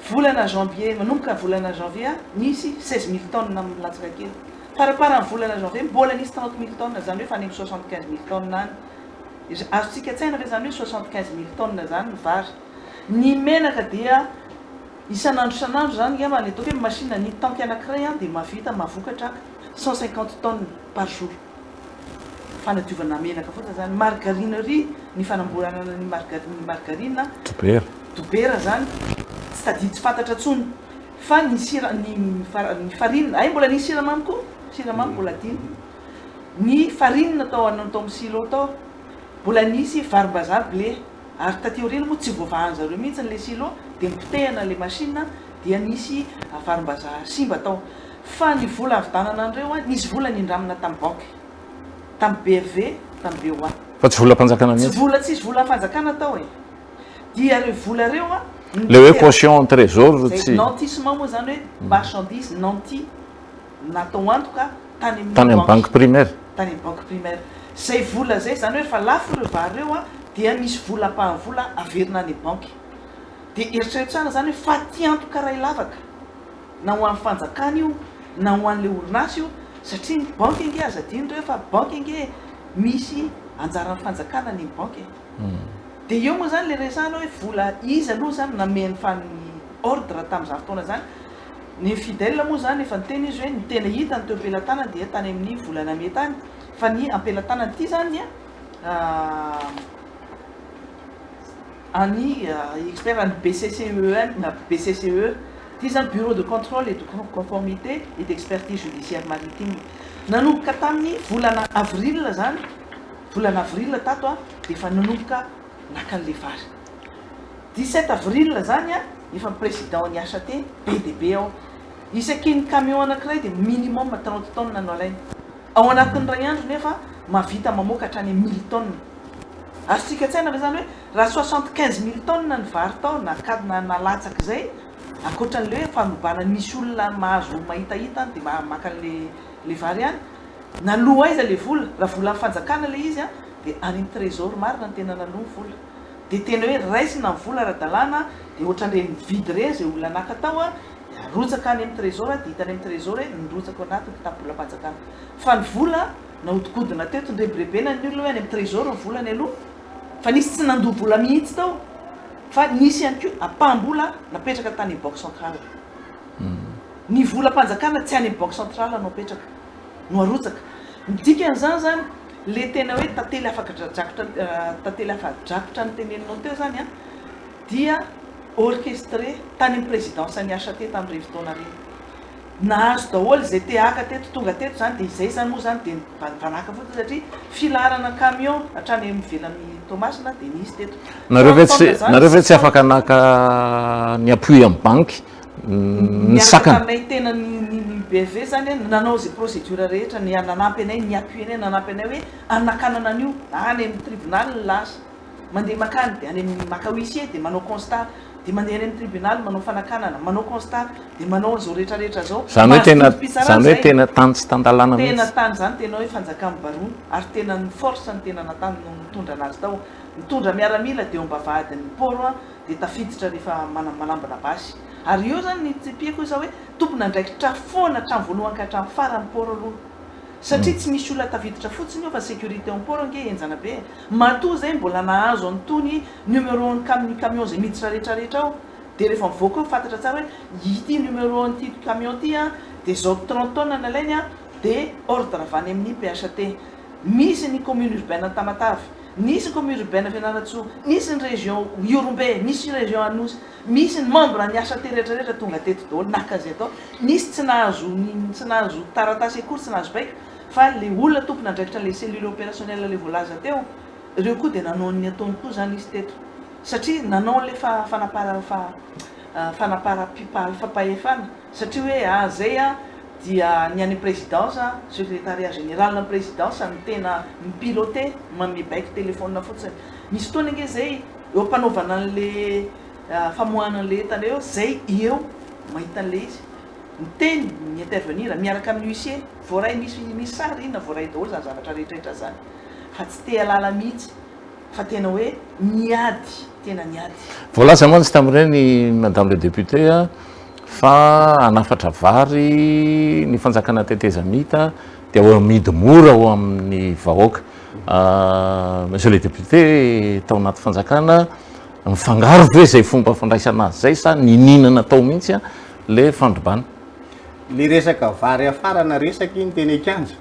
Volana janvier manomboka volana janvier nisy 16 000 tonnes milatsaka kely. Faraparany volana janvier mbola nisy 30 000 tonnes zany hoe fa 75 000 tonnes any. Azotsika tsaina hoe zany hoe 75 000 tonnes zany ny vary. Ny menaka dia isan'andro zany mba ny atao hoe machine ny tanky anankiray dia mavokatra 150 tonnes par jour. Fanadiovana menaka fotsiny zany. Margarinerie ny fanamboarana ny margarine dobera zany tsy tadidy tsy fantatra tsony fa ny farine ay mbola nisy siramamy koa siramamy mbola dimy. Ny farine atao amin'ny silo tao mbola nisy varim-bazaha blé ary taty aoriana moa tsy voavahan zareo mihitsy le silo dia mipotehana le machine dia nisy varim-bazaha simba tao. Fa ny vola avidanana andreo nisy vola nindramina tamin'ny banque tamin'ny BFV tamin'ny BOA fa tsy volam-panjakana mihitsy tsisy volam-panjakana tao dia reo vola reo le hoe caution trésor tsy nantissement moa zany hoe marchandise nanti natao antoka tany amin'ny banque primaire zay vola zay zany hoe fa lafo reo vary reo dia misy volam-pahamvola averina any banque dia eritreretrana zany hoe fa ty antoka ray lavaka na ho amin'ny fanjakana io na ho an'le orinasa io satria ny banque inge azadino reo fa banque inge misy anjaran'ny fanjakana ny banque dia eo moa zany le resana hoe vola izy aloha zany nameny fa ny ordre tamin'izany fotoana zany. Ny fidèle moa zany efa niteny izy hoe ny tena hita ny teo am-pelantanany dia tany amin'ny volana me tany fa ny am-pelantanany ity zany any expert any BCCE ity zany bureau de contrôle et de conformité et d'expertise judiciaire maritime nanomboka tamin'ny volana avril zany volana avril tato dia efa nanomboka nakan'le vary 17 avril zany efa président ny HAT PDB isaky ny camion anankiray dia minimum 30 tonnes no alainy ao anatin'ny ray andro nefa mavita mamoaka hatrany 1000 tonnes. Azotsika tsaina zany hoe raha 75 000 tonnes ny vary tao nakadina nalatsaka zay ankoatran'le hoe fanobana misy olona mahazo mahitahita dia maka le vary any naloha aiza le vola raha vola fanjakana le izy dia any trésor marina ny tena naloha vola dia tena hoe raisina ny vola ara-dalàna dia ohatran'ireny mividy reny zay olona naka tao arotsaka any amin'ny trésor dia hitany amin'ny trésor hoe nirotsaka anaty kitabola fanjakana fa ny vola nahodikodina teto ndrebrebena ny olona hoe any amin'ny trésor ny vola ny aloha fa nisy tsy nandoha-bola mihitsy tao fa nisy ihany koa apam-bola napetraka tany banque centrale. Ny volam-panjakana tsy any amin'ny banque centrale no apetraka no arotsaka. Midika an'izany zany le tena hoe tantely afa-drakotra ny teneninao teo zany dia orchestré tany amin'ny présidence ny HAT tamin'ireny fotoana reny. nahazo daholo zay te aka teto tonga teto zany dia izay zany moa zany dia vanaka fotsiny satria filarana camion hatrany mivelan'ny Toamasina dia nisy teto. Nareo ve tsy afaka naka ny appui amin'ny banky ny sakana? Miaraka tena ny BV zany nanao zay procédure rehetra ny nanampy anay ny appui anay nanampy anay hoe anakanana an'io any amin'ny tribunal lasa mandeha makany dia any amin'ny maka huissier dia manao constat dia mandeha any amin'ny tribunal manao fanakanana manao constat dia manao zao rehetrarehetra zao. Zany hoe tena tany tsy tandalana mihitsy. Tena tany zany tena hoe fanjakana baroa ary tena ny force ny tena natany no mitondra anazy tao. Mitondra miaramila dia ombavahadin'ny poro dia tafiditra rehefa manambana basy. Ary io zany ny tsipiako iza hoe tompona andraikitra foana hatramy voalohany ka hatramy farany poro aloha. Satria tsy misy olona tafiditra fotsiny io fa sécurité amin'ny poro ange enjana be. Matoa zay mbola nahazo antony numéro ny camion zay miditra rehetrarehetra ao. Dia rehefa mivoaka eo fantatra tsara hoe ity numéro n'ity camion ty dia zao 30 tonnes nalainy dia ordre avy any amin'ny PHT. Misy ny commune urbaine Tamatavy, nisy ny commune urbaine Fianarantsoa, nisy ny région Iorombe, misy ny région Anosy, misy ny membre ny asa rehetrarehetra tonga teto daholo naka zay atao. Nisy tsy nahazo taratasy akory tsy nahazo baika fa le olona tompona andraikitra le cellule opérationnelle le voalaza teo ireo koa dia nanao ny ataony koa zany izy teto satria nanao le fampahefana satria hoe zay dia ny any présidence secrétariat général na présidence ny tena mipiloté mamibaika téléphone fotsiny. Misy fotoana ange zay eo ampanaovana an'le famoahana an'le entana eo zay eo mahita an'le izy miteny ny intervenir miaraka amin'ny huissier voaray misy sary na voaray daholo zany zavatra rehetrarehetra zany fa tsy te halala mihitsy fa tena hoe niady tena niady. Voalaza mantsy tamin'ireny madame le député fa anafatra vary ny fanjakana tetezamita dia ao amidy mora ao amin'ny vahoaka. Monsieur le député tao anaty fanjakana mifangaro ve zay fomba fandraisana azy zay sa nininana tao mihitsy le fandrobana? Le resaka vary afarana resaky ny teny Kianja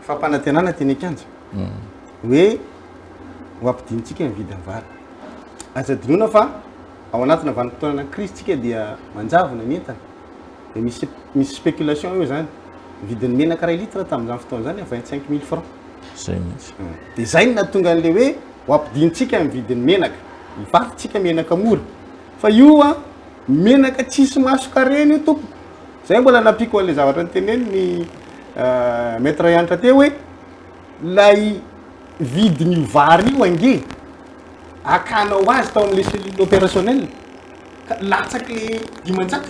fampanantenana teny Kianja hoe ho ampidinitsika mividy vary azadinoana fa ao anatina vanim-potoana anakrisy dia manjavona ny entana dia misy spéculation eo zany vidin'ny menaka 1 litre tamin'izany fotoana zany 25 000 francs zay mihitsy. dia zay no natonga an'le hoe ho ampidinitsika mividin'ny menaka hivaritsika menaka mora fa io menaka tsisy masoka reny io tompo. Zay mbola napiko an'le zavatra nyteneny ny maître Yantra teo hoe lay vidin'io vary io ange akanao azy tao amin'le cellule opérationnelle ka latsaky le 500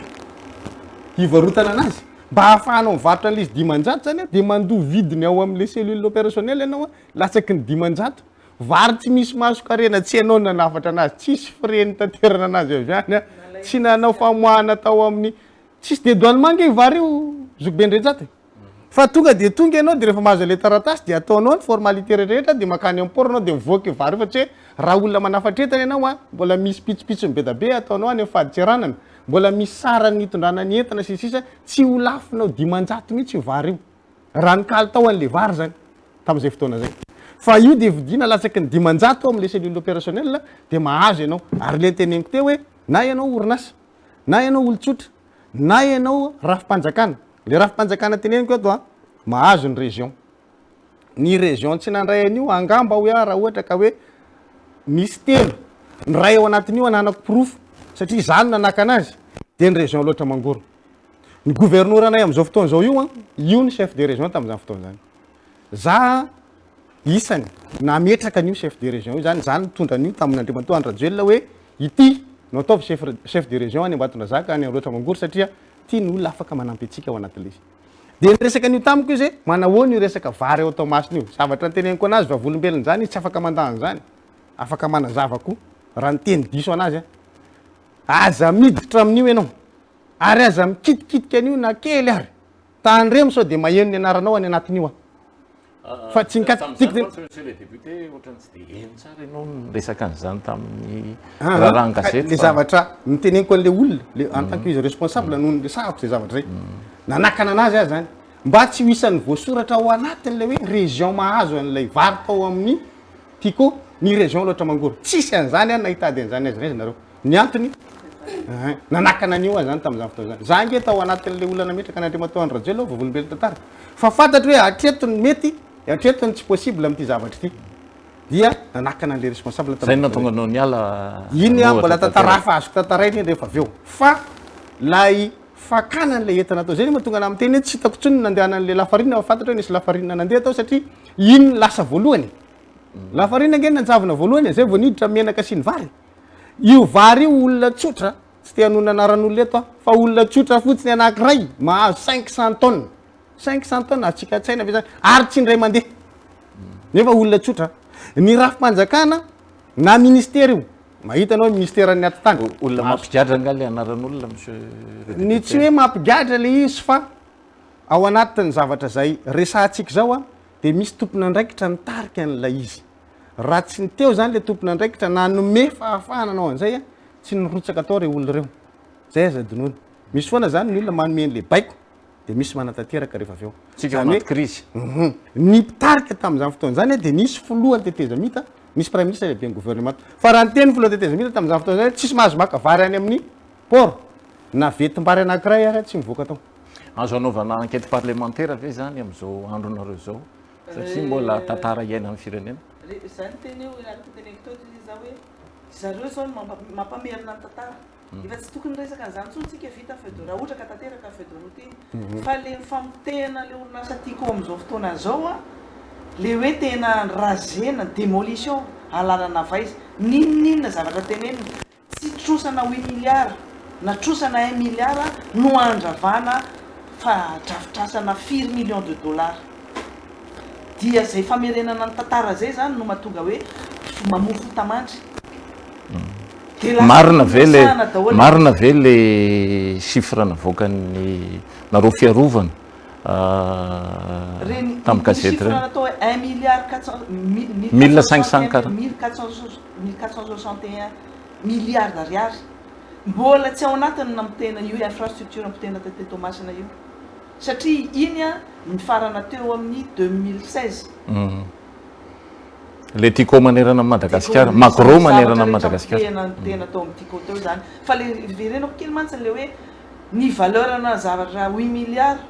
hivarotana anazy mba hahafahanao mivarotra an'le izy 500 zany dia mandoa vidiny ao amin'le cellule opérationnelle ianao latsaky ny 500 vary tsy misy masoka rena tsy ianao nanafatra anazy tsisy freny tanterana anazy avy any tsy nanao famoahana tao amin'ny tsisy dédouanement nge vary io zokobendrajaty fa tonga dia tonga ianao dia rehefa mahazo le taratasy dia ataonao ny formalité rehetrarehetra dia makany amin'ny port anao dia mivoaka vary fa tsy raha olona manafatra entana ianao mbola misy pitsopitso be da be ataonao any amin'ny faditseranana mbola misy sarany hitondrana ny entana sisisa tsy ho lafinao 500 mihitsy io vary io raha nikaly tao an'le vary zany tamin'izay fotoana zay fa io dia vidina latsaky ny 500 ao amin'le cellule opérationnelle dia mahazo ianao ary le teneniko teo hoe na ianao orinasa na ianao olotsotra na ianao rafimpanjakana le rafimpanjakana teneniko eto mahazo ny région tsy nandray an'io angamba hoe raha ohatra ka hoe misy telo ny ray ao anatin'io ananako proof satria zany nanaka anazy dia ny région loatra mangoro ny gouverneur anay amin'izao fotoana zao io ny chef de région tamin'izany fotoana zany za isany nametraka an'io chef de région io zany mitondra an'io tamin'Andriamatoa Andrajoelina hoe ity no ataovy chef de région any Ambatondrazaka any loatra mangoro satria tia ny olona afaka manampy antsika ao anatin'le izy dia niresaka an'io tamiko izy manahoana io resaka vary ao Toamasina io zavatra nyteneniko anazy vavolombelona zany tsy afaka mandany zany afaka manazava koa raha niteny diso anazy aza miditra amin'io ianao ary aza mikitikitika an'io na kely ary tandremo sao dia maheno ny anaranao any anatin'io fa tsy Monsieur le député ohatrany tsy dia eno tsara ianao resaka an'izany tamin'ny raharaha gazety le zavatra niteneniko an'le olona en tant que izy responsable noho ny resahako zay zavatra zay nanakana anazy azy zany mba tsy ho isan'ny voasoratra ao anatin'le hoe région mahazo an'ilay vary tao amin'ny tiako ny région loatra mangoro tsisy an'izany nahitady an'izany azy nareo ny antony nanakana an'io a zany tamin'izany fotoana zany za nge tao anatin'le olana metraka an'andriamatoany rajo aloha vavolombelo tantara fa fantatry hoe atretony mety atretony tsy possible am'ity zavatra ity dia nanakana an'le responsable zay natonga anao niala iny a mbola tantarafa azoko tantarainy rehefa avy eo fa lay fakana an'le entana atao zay ny mahatonga ana am'teny hoe tsy hitako tsony nandehanan'le lafarina fantatra hoe nisy lafarina nandeha atao satria iny lasa voalohany lafarina nge nanjavina voalohany zay vao niditra menaka sy ny vary io vary io olona tsotra tsy te hanona anaran'olona eto a fa olona tsotra fotsiny anankiray mahazo 500 tonnes 500 tonnes atsika tsaina ve zany ary tsy ndray mandeha nefa olona tsotra ny rafim-panjakana na ministera io mahita anao ministeran'ny aty-tany olona mampigadra nga le anaran'olona monsieur ny tsy hoe mampigadra le izy fa ao anatin'ny zavatra zay resantsika zao a de misy tompona andraikitra nitarika an'ilay izy raha tsy niteo zany le tompona andraikitra nanome fahafahana anao an'izay a tsy nirotsaka atao re olona reo zay aza dinony misy foana zany ny olona manome an'le baiko de misy manatanteraka rehefa avy eo tsika anaty crise ny mpitarika tamin'izany fotoana zany de nisy filohany teteza mita misy prime ministre lehibe ny gouvernement fa raha nyteny filoha teteza mita tamin'izany fotoana zany tsisy mahazo maka vary any amin'ny port na vetimbary anankiray ary tsy mivoaka tao azo anaovana enquête parlementaire ve zany am'izao andronareo zao satria mbola tantara iaina amin'ny firenena zany teny io araka teneko tao za hoe zareo zao mampamerina ny tantara efa tsy tokony resaka an'izany tsony tsika vita feuille de raha ohatra ka tanteraka feuille de route iny fa le famotehana le orinasa tiako am'izao fotoana zao a le hoe tena razena démolition alalana vaizy ninninona zavatra tenenina tsy trosana 8 milliards na trosana 1 milliard no andravana fa drafitrasana 4 millions de dollars dia zay famerenana ny tantara zay zany no mahatonga hoe mamofo tamandry marina ve le chiffre navoakany nareo fiarovana tamin'ny gazety reny natao 1 milliard 1461 milliards d'ariary mbola tsy ao anatiny namitena io infrastructure ampitena tete Tomasina io satria iny a mifarana teo amin'ny 2016 le tico manerana Madagasikara Macron manerana Madagasikara tena tao amin'ny tico teo zany fa le verenako kely mantsy le hoe ny valeur-na zavatra 8 milliards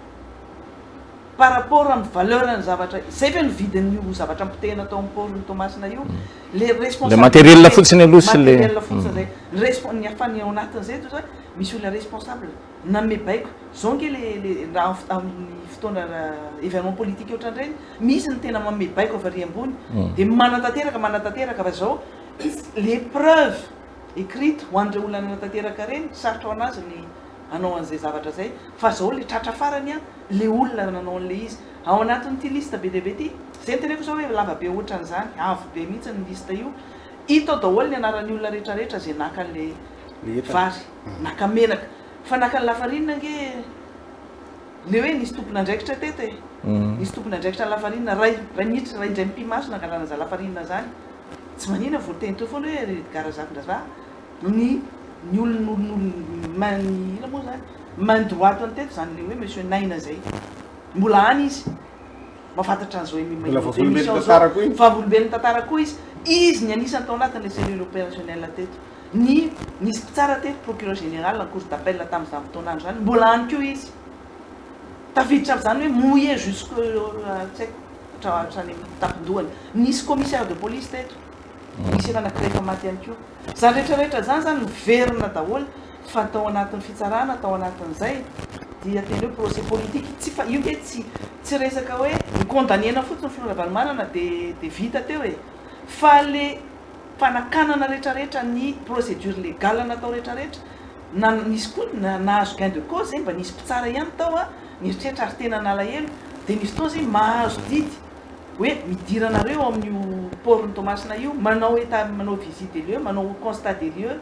par rapport amin'ny valeur-na zavatra zay fe novidin'io zavatra ampitena tao amin'ny port Tomasina io le responsable le matériel fotsiny aloha sy le matériel fotsiny zay ny afany ao anatin'izay toy zay misy olona responsable name baiko zao nge le raha amin'ny fotoana événement politique ohatran'ireny misy ny tena mame baiko avy ary ambony de manatanteraka fa zao les preuves écrites ho an'ireo olona nanatanteraka reny sarotra ho anazy ny anao an'izay zavatra zay fa zao le tratra farany a le olona nanao an'le izy ao anatin'ity liste be deabe ty zay teneko zao hoe lava be ohatran'izany avo be mihitsy ny liste io itao daholo ny anaran'ny olona rehetrarehetra zay naka an'le vary naka menaka fa naka ny lafarinina nge le hoe nisy tompona andraikitra tety nisy tompona andraikitra lafarinina ray niditra ray indray mpimaso nangalana za lafarinina zany tsy manina voateny teo foana hoe garazavindrazava ny olon'olon'olona ina moa zany main droite ny teto zany le hoe monsieur Naina zay mbola any izy mafantatra an'izao favolombelony tantara koa izy ny anisany tao anatin'le cellule opérationnelle teto ny nisy mpitsara teto procureur général na cour d'appel tamin'izany fotoana andro zany mbola any keo izy tafiditra am'izany hoe mouillé jusque tsy haiko trany tapindohany nisy commissaire de police teto misy efa anankiray efa maty any keo zany rehetrarehetra zany miverina daholo fa tao anatin'ny fitsarana tao anatin'izay dia teny hoe procès politique tsy fa io nge tsy resaka hoe condamnena fotsiny filonavanomanana de vita teo e fa le fanakanana rehetrarehetra ny procédure légale natao rehetrarehetra nisy koa nahazo gain de cause zay mba nisy mpitsara ihany tao a nieritreritra ary tena nalahelo de nisy fotoana zay mahazo didy hoe midiranareo amin'io port ny Tomasina io manao état manao visite des lieux manao constat des lieux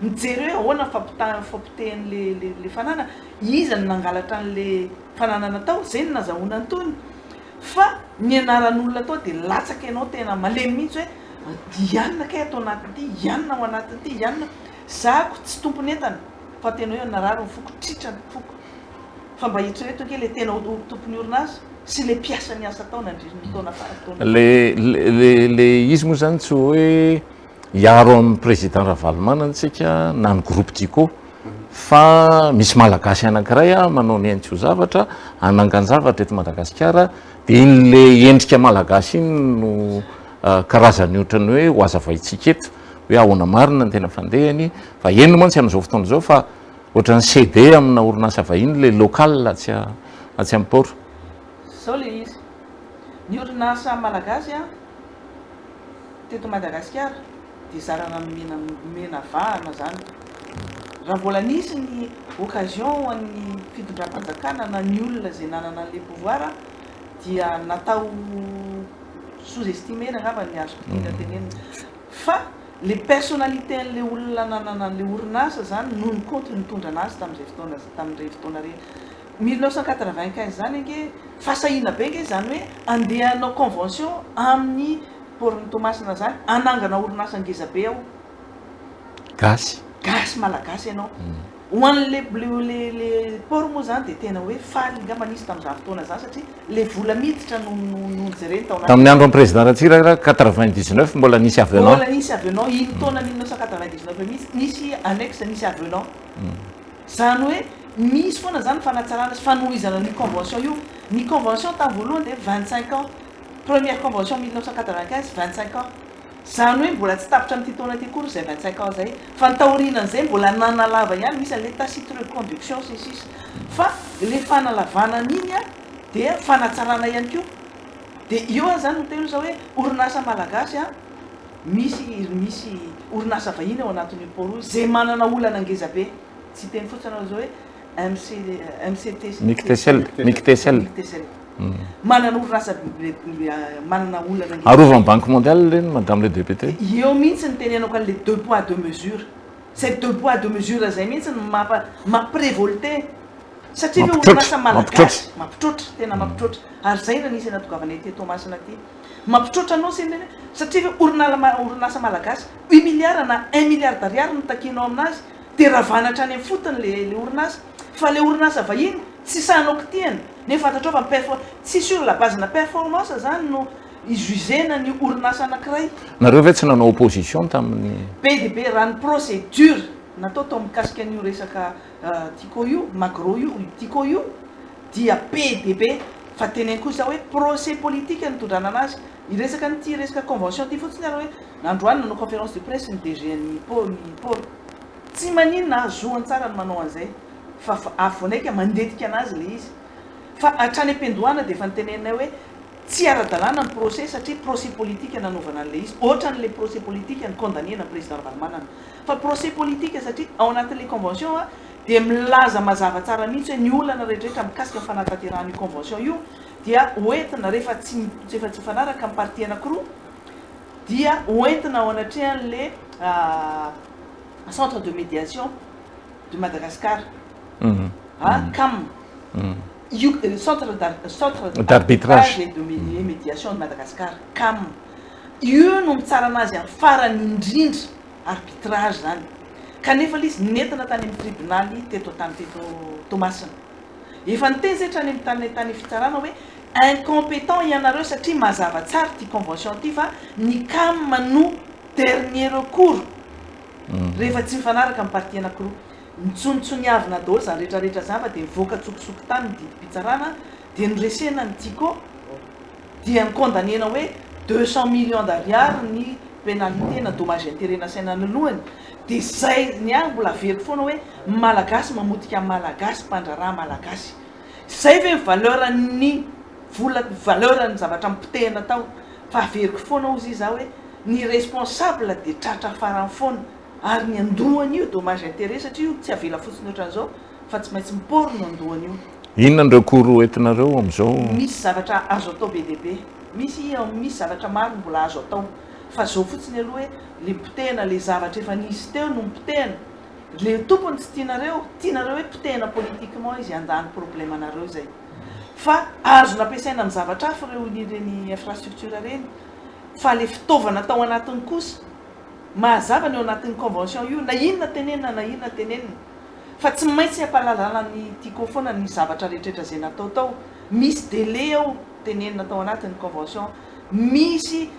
mijery hoe ahoana fampitehan'le fanana izy ny nangalatra an'le fanana natao zay ny nazahoana antony fa ny anaran'olona atao de latsaka ianao tena malemy mihitsy hoe ianona kay atao anatin'ity ianona ao anatin'ity ianona zako tsy tomponentana fa tena hoe narary ny foko tritrany foko fa mba hitrereto ke le tena tompony orinazy sy le mpiasa ny asa tao nandririny taona le izy moa zany tsy hoe hiaro amin'ny président Ravalomanana antsika na ny groupe Tico fa misy malagasy anankiray manao ny entso zavatra anangan zavatra eto Madagasikara dia in'le endrika malagasy iny no karazany ohatrany hoe ho azavaitsika eto hoe ahoana marina ny tena fandehany fa eny mantsy amin'izao fotoana izao fa ohatrany CD amina orinasa vahiny le local atsy amin'ny port. Zao le izy ny orinasa malagasy teto Madagasikara dia zarana mena vahana zany. Raha mbola nisy ny occasion an'ny fitondram-panjakana na ny olona izay nanana an'ilay pouvoir dia natao sous-estimé angamba ny azoko tenenina fa le personnalité an'ilay olona nanana an'ilay orinasa zany no ny compte nitondra anazy tamin'ireny fotoana reny. 1995 zany ange fasahina be nge zany hoe andeha hanao convention amin'ny port'ny Tomasina zany anangana orinasa ngeza be ao gasy malagasy ianao ho an'le port moa zany dia tena hoe faly ngamba nisy tamin'izany fotoana zany satria le vola miditra no jereny tamin'ny andro amin'ny président Ratsiraka 99 mbola nisy avenant. Mbola nisy avenant iny taona 1999 nisy annexe nisy avenant zany hoe misy foana zany fanatsarana sy fanohizana ny convention io. Ny convention tamin'ny voalohany dia 25 ans. Première convention 1995 25 ans. Zany hoe mbola tsy tapitra amin'ity taona ty kory izay 25 ans zay fa ny taorianan'izay mbola nanalava ihany misy an'ilay tacite reconduction sisisy fa le fanalavana an'iny dia fanatsarana ihany koa. Dia io zany no tena zao hoe orinasa malagasy misy orinasa vahiny ao anatin'io port izay manana olana ngeza be. Tsy teny fotsiny ao zao hoe Mictesel manana orinasa manana olana arovan'ny banque mondiale reny madame le député. Eo mihitsy ny tenenako an'le 2 poids 2 mesures. C'est 2 poids 2 mesures zay mihitsy mampirévolté satria hoe orinasa malagasy mampitrotra tena mampitrotra ary zay na nisy natokavana ty Tomasina ty mampitrotra anao satria hoe orinasa malagasy 8 milliards na 1 milliard d'ariary no takinao aminazy dia ravana hatrany amin'ny fotony le orinasa fa le orinasa vahiny tsy sahanao kitiany nefa fantatrao fa tsy sur la base na performance zany no izuzena ny orinasa anankiray. Nareo ve tsy nanao opposition tamin'ny PDB raha ny procédure natao tao mikasika an'io resaka Tico io Magro io Tico io dia PDB fa teneny kosa hoe procès politique nitondrana anazy iresaka nyty resaka convention ty fotsiny ary hoe nandroany nanao conférence de presse ny DG ny port tsy maninona azoany tsara ny manao an'izay fa afonaiky mandetika anazy le izy fa hatrany ampendohana dia efa nitenenay hoe tsy ara-dalàna ny procès satria procès politique nanaovana an'le izy ohatran'le procès politique ny condamné na président Ravalomanana fa procès politique satria ao anatin'le convention dia milaza mazava tsara mihitsy hoe ny olana rehetrarehetra mikasika fanatanterahany convention io dia hoentina rehefa tsy fanaraka amin'ny parti anankiroa dia hoentina ao anatrehan'le centre de médiation de Madagascar CAM centre d'arbitrage et de médiation de Madagascar CAM io no mitsara anazy amin'ny farany indrindra arbitrage zany kanefa izy nentina tany amin'ny tribunaly teto Tomasina efa niteny zay trany amin'ny tany fitsarana hoe incompétent ianareo satria mazava tsara ty convention ty fa ny CAM no dernier recours rehefa tsy mifanaraka amin'ny parti anankiroa nitsonitsoniavina daholo zany rehetrarehetra zany fa dia mivoaka tsokitsoko tany ny didim-pitsarana dia nyresena ny Tico dia nikondannena hoe 200 millions d'ariary ny pénalité na dommage intérêt nasaina ny lohany dia zay ny any mbola very foana hoe malagasy mamotika malagasy mpandraraha malagasy zay ve valeurny valeurny zavatra mipitehina tao fa averiko foana ozy izy hoe ny responsable dia tratra farany foana ary ny andohany io dommage intérêt satria io tsy avela fotsiny ohatran'izao fa tsy maintsy miporona andohany io. Inona ny recours entinareo amin'izao? Misy zavatra azo atao BDB, misy zavatra maro mbola azo atao fa zao fotsiny aloha hoe le pitehina le zavatra efa nisy teo no mipitehina le tompony tsy tianareo hoe pitehina politiquement izy handany problème anareo zay fa azo nampiasaina amin'ny zavatra hafa reo ireny infrastructure reny fa le fitaovana tao anatiny kosa mahazava ny ao anatin'ny convention io na inona tenenina fa tsy maintsy hampalalana ny Tico foana ny zavatra rehetrarehetra zay natao tao misy délai ao tenenina tao anatin'ny convention misy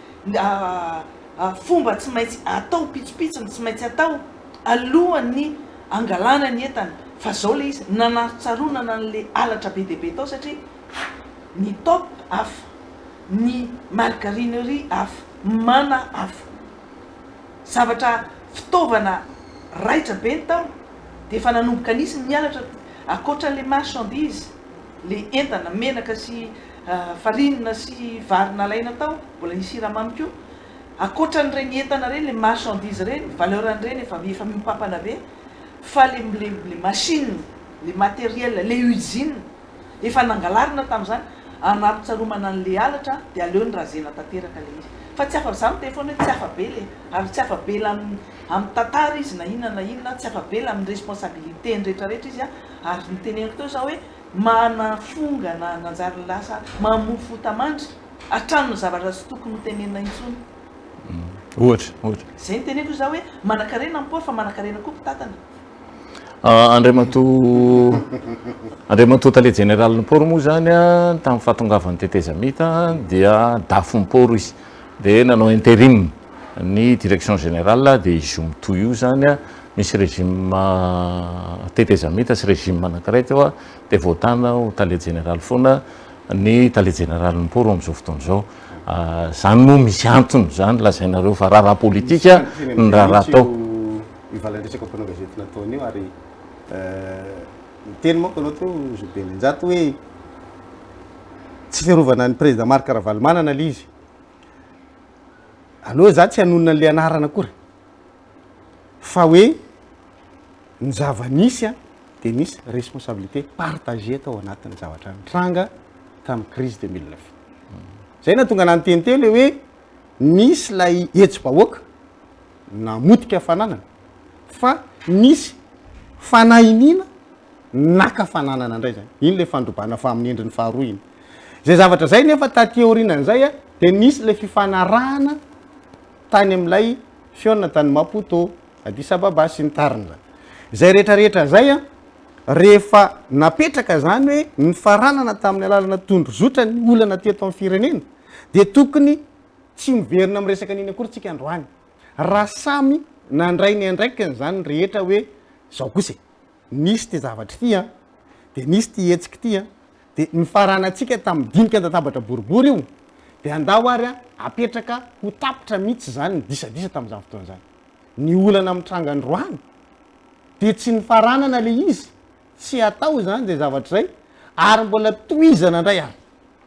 fomba tsy maintsy atao pitsopitsony tsy maintsy atao alohan'ny angalana ny entana fa zao le izy nanatsaronana n'le alatra be deabe tao satria ny top hafa ny margarinerie hafa mana hafa zavatra fitaovana raitra be ny tao de efa nanomboka nisy ny alatra akoatran'le marchandise le entana menaka sy farinina sy varina laina tao mbola ny siramamy koa akoatran'ireny entana reny le marchandise reny valeuran'ireny efa mipampana be fa le machine le matériel le usine efa nangalarina tam'izany anampitsaromana n'le alatra de aleo ny razena tanteraka le izy fa tsy afa zany telefony hoe tsy afa be le ary tsy afa be la amin'ny tantara izy na inona tsy afa be la amin'ny responsabilité ny rehetrarehetra izy ary nyteneniko teo za hoe manafonga na nanjary lasa mamofo tamandry atrano zavatra sy tokony ho tenenina intsony ohatra zay nyteneniko za hoe manakarena mpoa fa manakarena koa mpitatana Andriamatoa tale général Poro moa zany a tamin'ny fahatongavan'ny tetezamita dia dafomporo izy de nanao intérim ny direction générale de izy mitoy io zany a misy régime tetezamita sy régime anankiray teo a de voatana ho tale général foana ny tale général Poro am'izao fotoana zao zany no misy antony zany lazainareo fa raharaha politika ny raharaha tao ivalandresaka mpanao gazety nataony io ary miteny manko anao teo Zobenjato hoe tsy fiarovana ny président Marc Ravalomanana le izy aloha za tsy hanonona an'le anarana akory fa hoe ny zava-nisy a de misy responsabilité partagée tao anatin'ny zavatra nitranga tamin'ny crise 2009 zay na tonga nanonteny teo le hoe misy lay hetsi-bahoaka namotika hafananana fa misy fanahinina naka fananana indray zany iny le fandrobana fa amin'ny endriny faharoa iny zay zavatra zay nefa taty aorianan'izay a de nisy le fifanarahana tany amin'ilay fiona tany Maputo Addis Ababa sy ny tariny zay rehetrarehetra zay a rehefa napetraka zany hoe ny faranana tamin'ny alalana tondro zotra ny olana teto amin'ny firenena de tokony tsy miverina amin'ny resaka an'iny akory tsika androany raha samy nandray ny andraikiny zany rehetra hoe zao kosa nisy ty zavatra ty a de nisy ty hetsika ty a de ny faranantsika tamin'ny dinika ndatabatra boribory io de andao ary a apetraka ho tapitra mihitsy zany ny disadisa tamin'izany fotoana zany ny olana mitranga androany de tsy ny faranana le izy tsy atao zany de zavatra zay ary mbola toizana indray ary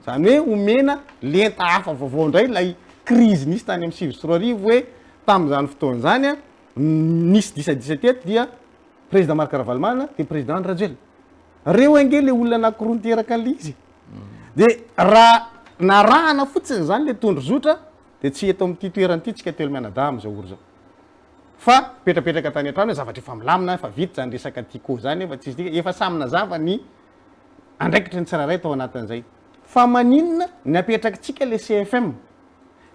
zany hoe omena lenta hafa vaovao indray lay crise nisy tany amin'ny sivy sy roa arivo hoe tamin'izany fotoana zany a nisy disadisa teto dia président Marc Ravalomanana de président Andry Rajoelina reo ange le olona anankiroa niteraka an'le izy de raha narahana fotsiny zany le tondro zotra de tsy eto amin'ity toerany ity tsika telo mianada am'izao oro zao fa petrapetraka tany an-trano hoe zavatra efa milamina efa vita zany resaka tiko zany efa tsisy tika efa samina zava ny andraikitry ny tsiraray tao anatin'izay fa maninona ny apetrakatsika le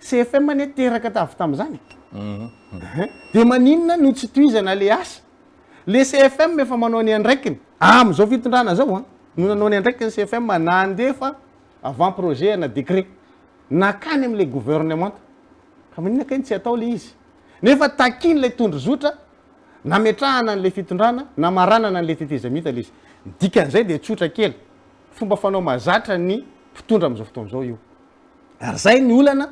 CFM ane teraka tavy tam'izany de maninona no tsy toizana le asa le CFM efa manao ny andraikiny am'izao fitondrana zao a no nanao ny andraikiny CFM nandefa avant projet na décret nakany am'le gouvernement fa maninona kany tsy atao le izy nefa takiny le tondro zotra nametrahana an'le fitondrana na maranana an'le tetezamita le izy dikan'izay de tsotra kely fomba fanao mazatra ny mpitondra am'izao fotoana zao io ary zay ny olana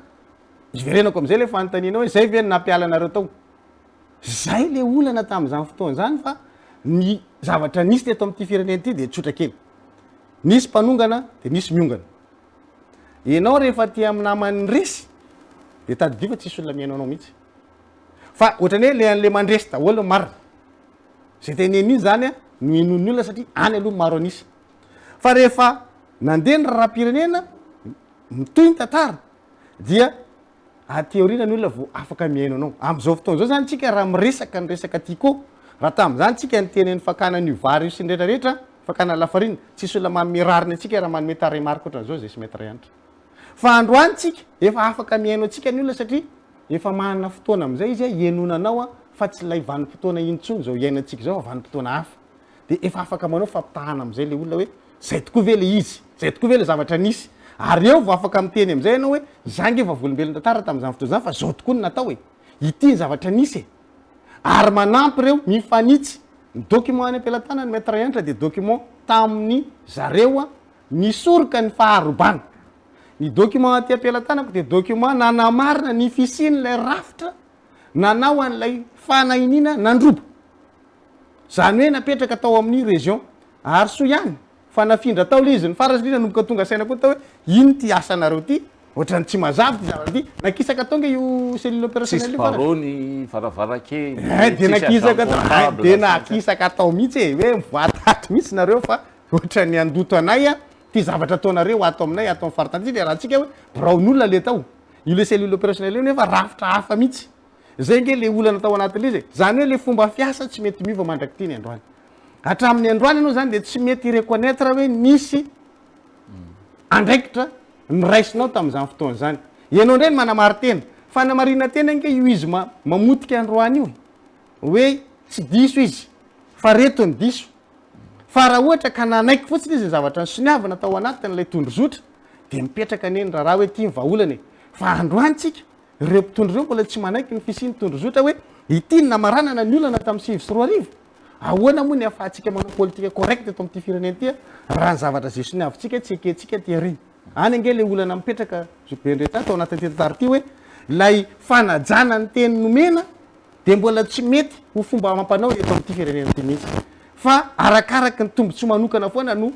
iverenako am'izay le fanontaniana hoe zay ve ny nampialanareo tao zay le olana tamin'izany fotoana zany fa ny zavatra nisy teto amin'ity firenena ity de tsotra kely nisy mpanongana de nisy miongana ianao rehefa ty amin'ny namany resy de tadidiva tsisy olona miainao anao mihitsy fa ohatrany hoe le an'le mandresy daholo marina zay tenen'iny zany a no inon'ny olona satria any aloha maro anisy fa rehefa nandeha ny rahapirenena mitoy ny tantara dia ateorina ny olona vo afaka miaino anao am'izao fotoana zao zany tsika raha miresaka ny resaka tiko raha tam'izany tsika nytenen'ny fakana ny vary io sy ny rehetrarehetra fakana lafarina tsisy olona manome rariny atsika raha manome taray marika ohatran'izao zay sy mety ray anitra fa androany tsika efa afaka miaino atsika ny olona satria efa manana fotoana am'izay izy a ienonanao a fa tsy lay vanim-potoana intsony zao iainantsika zao vanim-potoana hafa de efa afaka manao fampitahana am'izay le olona hoe zay tokoa ve le izy zay tokoa ve le zavatra nisy ary eo vao afaka miteny am'izay ianao hoe zange efa volombelon-tantara tamin'izany fotoana zany fa zao tokoa no natao hoe ity ny zavatra nisy ary manampy reo mifanitsy ny document any am-pelantanany maître Yantra dia document tamin'ny zareoa nisoroka ny faharobana ny document aty am-pelantanako dia document nanamarina ny fisiny lay rafitra nanao an'ilay fanahinina nandrobo zany hoe napetraka tao amin'ny région ary so ihany fa nafindra tao le izy ny farasylina nomboka tonga saina koa tao hoe ino ty asanareo ty ohatrany tsy mazavy ty zavatra ty nakisaka tonga io cellule opérationnel parony faravarake de nakisaka de nakisaka tao mihitsy e hoe mivoatato mihitsy nareo fa ohatrany andoto anay a ty zavatra ataonareo ato aminay ato amin'ny faritany de raha tsika hoe braon'olona le tao io le cellule opérationnel io nefa rafitra hafa mihitsy zay nge le olana tao anatin'le izy zany hoe le fomba fiasa tsy mety miova mandraky ty ny androany hatramin'ny androany ianao zany de tsy mety reconnaître hoe nisy andraikitra niraisinao tamin'izany fotoana zany ianao ndray ny manamary tena fa namarina tena nke io izy mamotika androany io hoe tsy diso izy fa reto ny diso fa raha ohatra ka nanaiky fotsiny izy ny zavatra ny soniavana tao anatin'ilay tondrozotra de mipetraka neny raha hoe tia vaolana fa androanytsika reo mpitondro reo mbola tsy manaiky ny fisiny tondrozotra hoe ity ny namaranana ny olana tamin'ny 5 ahoana moa ny afahantsika manao politika correct eto amin'ity firenena ty raha ny zavatra zay soniavitsika tsy eketsika ty ary any ange le olana mipetraka zobenrehetra atao anatin'ity tantara ty hoe lay fanajana ny teny nomena de mbola tsy mety ho fomba mampanao eto amin'ity firenena ty mihitsy fa arakaraky ny tombotsy manokana foana no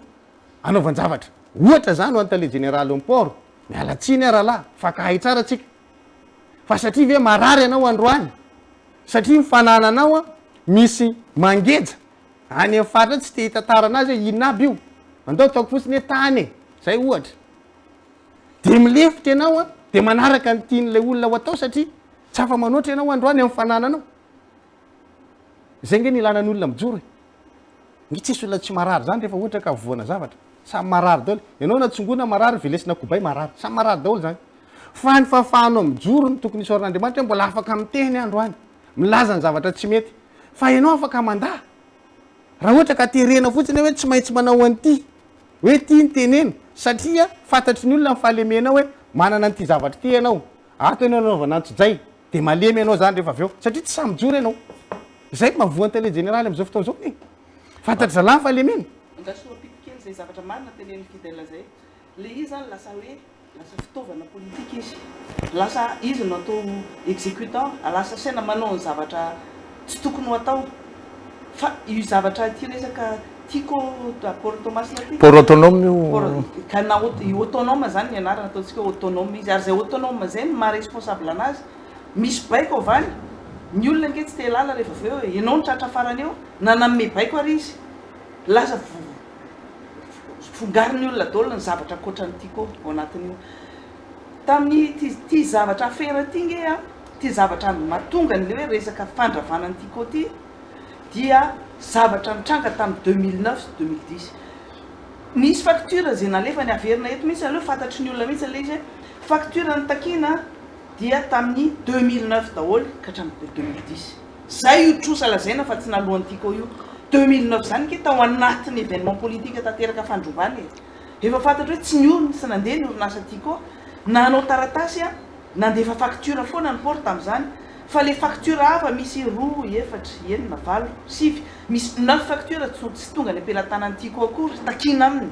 anaovanjavatra ohatra zany ho antale général import mialatsiny aralahy fa kahay tsara tsika fa satria ve marary anao androany satria mifanananao a misy mangeja any amin'ny faritra tsy te hitantara anazy hoe inona aby io andao ataoko fotsiny hoe tany e zay ohatra de milefitra ianao a de manaraka ny tian'lay olona ho atao satria tsy afa manoatra ianao androany amin'ny fanananao zay nge ny ilanany olona mijoro ny tsisy olona tsy marary zany rehefa ohatra ka voana zavatra samy marary daholo ianao natsongona marary velesina kobay marary samy marary daholo zany fa ny fahafahanao mijoro ny tokony isoran'andriamanitra mbola afaka miteny androany milaza ny zavatra tsy mety fa ianao afaka mandaa raha ohatra ka terena fotsiny hoe tsy maintsy manao an'ity hoe tia ny teneny satria fantatry ny olona mifahalemenao hoe manana an'ity zavatra ty ianao ato ianao anaovanantsojay de malemy ianao zany rehefa avy eo satria tsy samy mijoro ianao zay mavoany tele généraly am'izao fotoana zao ny fantatry zalahy ny fahalemena angasoapikokely zay zavatra marina teneny fidèle zay le izy zany lasa hoe lasa fitaovana politika izy lasa izy no atao exécutant lasa saina manao ny zavatra tsy tokony ho atao fa io zavatra ty resaka tiako port Thomasina ty port autonome io ka na autonome zany ny anarana ataontsika autonome izy ary zay autonome zay ny maha responsable anazy misy baiko avany ny olona nke tsy te lala rehefa avy eo ianao ny tratra farany eo naname baiko ary izy lasa fongariny olona daholo ny zavatra akoatrany tiako ao anatin'io tamin'ny ty zavatra afera ty nge a ty zavatra mahatonga n'le hoe resaka fandravanany tiako ty dia zavatra mitranga tamin'ny 2009 2010 misy facture zay nalefa ny averina eto mihitsy aleo fantatry ny olona mihitsy le izy facture ny takina dia tamin'ny 2009 daholo ka hatramin'ny 2010 zay io trosa lazaina fa tsy nalohany tiako io 2009 zany ke tao anatin'ny événement politique tanteraka fandrombany efa fantatry hoe tsy nioriny sy nandeha ny orinasa tiako nanao taratasy a nandefa facture foana ny porte am'izany fa le facture hafa misy 2 efatra enina valo sivy misy 9 facture tsy tonga ny ampelantanany tiako akory takina aminy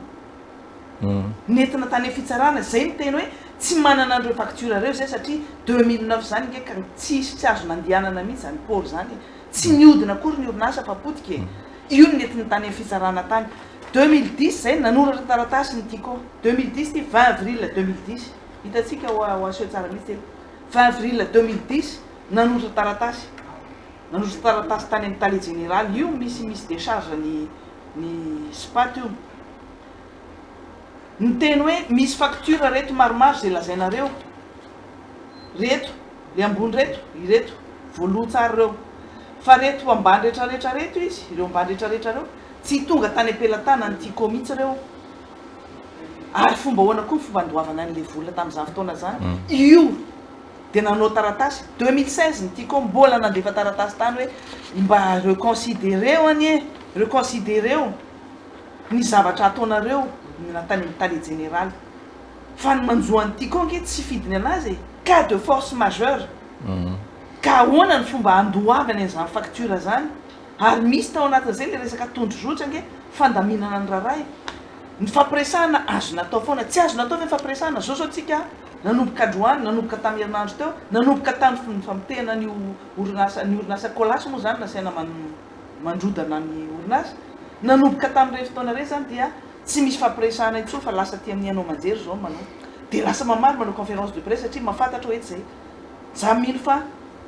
nentina tany fitsarana zay miteny hoe tsy manana andreo facture reo zay satria 2009 zany nge ka tsy azo nandehanana mihitsy zany port zany tsy niodina akory ny orinasa fa potike io nentina tany fitsarana tany 2010 zay nanoratra taratasy ny tiako 2010 ty 20 avril 2010 hitatsika ho aseo tsara mihitsy 20 avril 2010 nanoratra taratasy tany amin'ny tale général io misy décharge ny spat io ny teny hoe misy facture reto maromaro zay lazainareo reto le ambony reto ireto voaloha tsara reo fa reto ambany rehetrarehetra reto izy ireo ambany rehetrarehetra reo tsy tonga tany ampelatana ny tiako mihitsy reo ary fomba hoana koa fomba andoavana an'le vola tamin'izany fotoana zany io de nanao taratasy 2016 ny tiako mbola nandefa taratasy tany hoe mba reconsidéreo anie reconsidéreo ny zavatra ataonareo natany amin'ny tale général fa ny manjoany tiako ange tsy fidiny anazy cas de force majeure ka ahoana ny fomba andoavany an'izany facture zany ary misy tao anatin'izay le resaka tondrozotra ange fandaminana ny raray ny fampiresahana azo natao foana tsy azo natao ve fampiresahana zao zao tsika nanomboka androany nanomboka tamin'ny herinandro teo nanomboka tamin'ny famitehana ny orinasa kolasy moa zany nasaina mandrodana ny orinasa nanomboka tamin'ireny fotoana reny zany dia tsy misy fampiresahana itso fa lasa ty amin'ny anao manjery zao manao de lasa mamary manao conférence de presse satria mahafantatra hoe zay za mino fa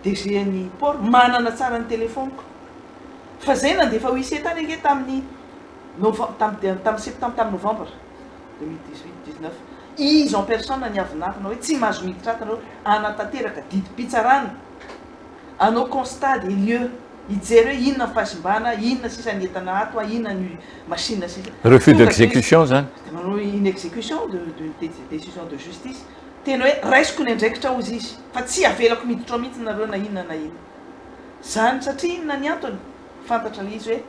DG ny port manana tsara ny téléphoneko fa zay nandefa huissier tany ake tamin'ny septembre tamin'ny novembre 2018-19 izy en personne ny avinavina hoe tsy mahazo miditra atanao anatanteraka didim-pitsarana anao constat des lieux hijery hoe inona fahasimbana inona sisa ny entana ato inona ny machine sisa refus d'exécution zany manao une exécution de décision de justice tena hoe raisiko ny andraikitra ozy izy fa tsy avelako miditra ao mihitsy nareo na inona na inona zany satria inona ny antony fantatra le izy hoe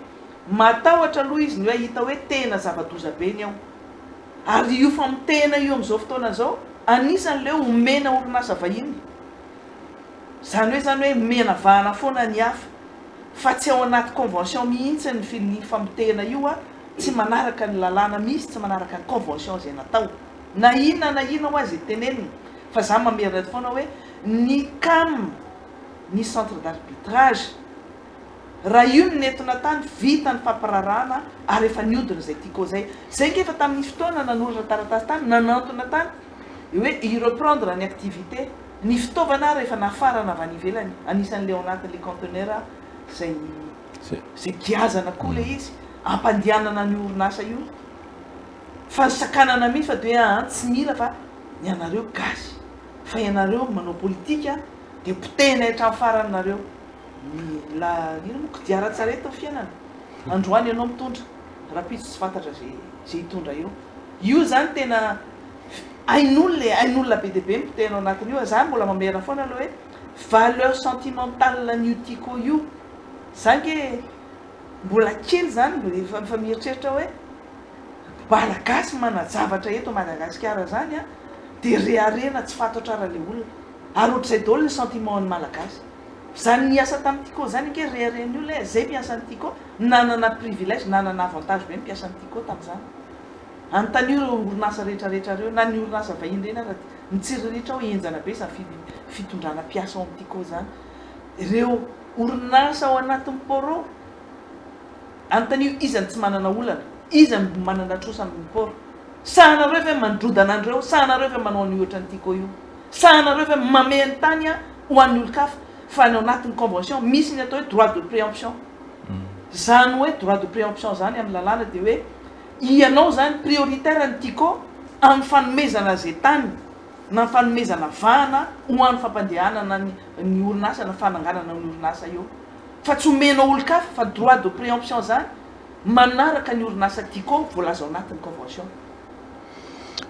matahotra aloha izy ny hoe hita hoe tena zava-doza be ny ao ary io famitehana io am'izao fotoana zao anisan'leo omena orinasa vahiny zany hoe mena vahana foana ny hafa fa tsy ao anaty convention mihitsy ny famitehana io a tsy manaraka ny lalàna misy tsy manaraka ny convention zay natao na inona ho azy teneniny fa za mamerina foana hoe ny CAM ny centre d'arbitrage raha io ny netona tany vita ny fampararana ary efa niodina zay tiako zay ngefa tamin'ny fotoana nanoratra taratasy tany nanantona tany hoe ireprendre ny activité ny fitaovana rehefa nafarana avy any ivelany anisan'le ao anatin'le conteneur zay giazana koa le izy ampandianana ny orinasa io fa sakanana mihitsy fa de hoe tsy mila fa ny anareo gasy fa ianareo manao politika de potehina hatrany faranareo ino moko diara-tsarety ao fiainana androany ianao mitondra raha pitso tsy fantatra zay hitondra io zany tena ain'olona be de be mipotehina ao anatiny io zany mbola mamerina foana aloha hoe valeur sentimentale ny tiako io zany ke mbola kely zany fa mieritreritra hoe malagasy manajavatra eto Madagasikara zany a de reharena tsy fantatra raha le olona ary ohatr'izay daholo ny sentiment ny malagasy zany niasa tamin'ny tiako zany ke rehareny olona zay mpiasan'ny tiako nanana privilège nanana avantage be mpiasan'ny tiako tamin'izany anontany reo orinasa rehetrarehetra reo na ny orinasa vahiny reny raha nitsiriritra ao enjana be sa fitondrana mpiasa ao amin'ny tiako zany ireo orinasa ao anatin'ny poro anontany izany tsy manana olana izany manana trosa amin'ny poro sahanareo ve mandrodana andreo sahanareo ve manao ny ohatran'ny tiako io sahanareo ve mameny tany a ho an'ny olo-kafa fa ny ao anatin'ny convention misy ny atao hoe droit de préemption zany hoe droit de préemption zany amin'ny lalàna de hoe ianao zany prioritaire ny tiako amin'ny fanomezana zay tany na ny fanomezana vahana ho an'ny fampandehanana ny orinasa na fananganana ny orinasa io fa tsy omenao olo-kafa fa droit de préemption zany manaraka ny orinasa tiako voalaza ao anatin'ny convention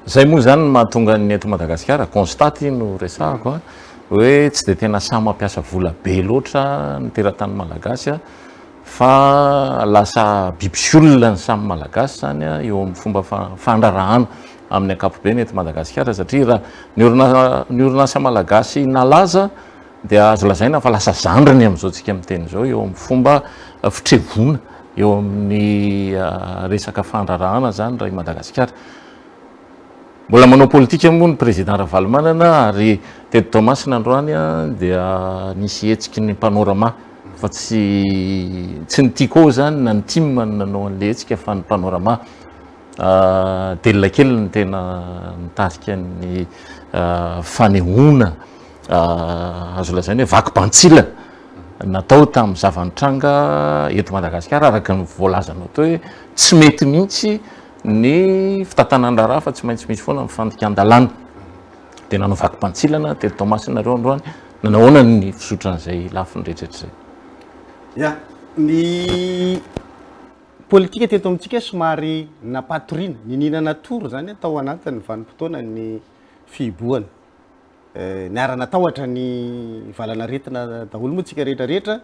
zay moa zany mahatonga ny eto Madagasikara constate no resahako a hoe tsy de tena samy mampiasa vola be loatra ny teratany malagasy a fa lasa bibisolona ny samy malagasy zany a eo amin'ny fomba fandrarahana amin'ny ankapobeny eto Madagasikara satria raha ny orinasa malagasy nalaza dia azo lazaina fa lasa zandriny amin'izao tsika miteny zao eo amin'ny fomba fitrevona eo amin'ny resaka fandrarahana zany raha i Madagasikara mbola manao politika moa ny président Ravalomanana ary Tedy Thomas nandroany a dia nisy hetsiky ny panorama fa tsy ny tiako zany na ny team nanao an'le hetsika fa ny panorama delona kely ny tena nitarika ny fanehoana azo lazaina hoe vakim-pantsila natao tamin'ny zavanitranga eto Madagasikara araka ny voalazanao teo hoe tsy mety mihitsy ny fitantanandraraha fa tsy maintsy misy foana mifandika an-dalàna de nanao vakim-pantsilana Tedy Thomas nareo androany nanahoana ny fisotran'izay lafiny rehetrarehetra ya ny politika teto amintsika somary napatorina nininana toro zany atao anatin'ny vanim-potoana ny fihibohana niara-natahotra ny valana retina daholo moa tsika rehetrarehetra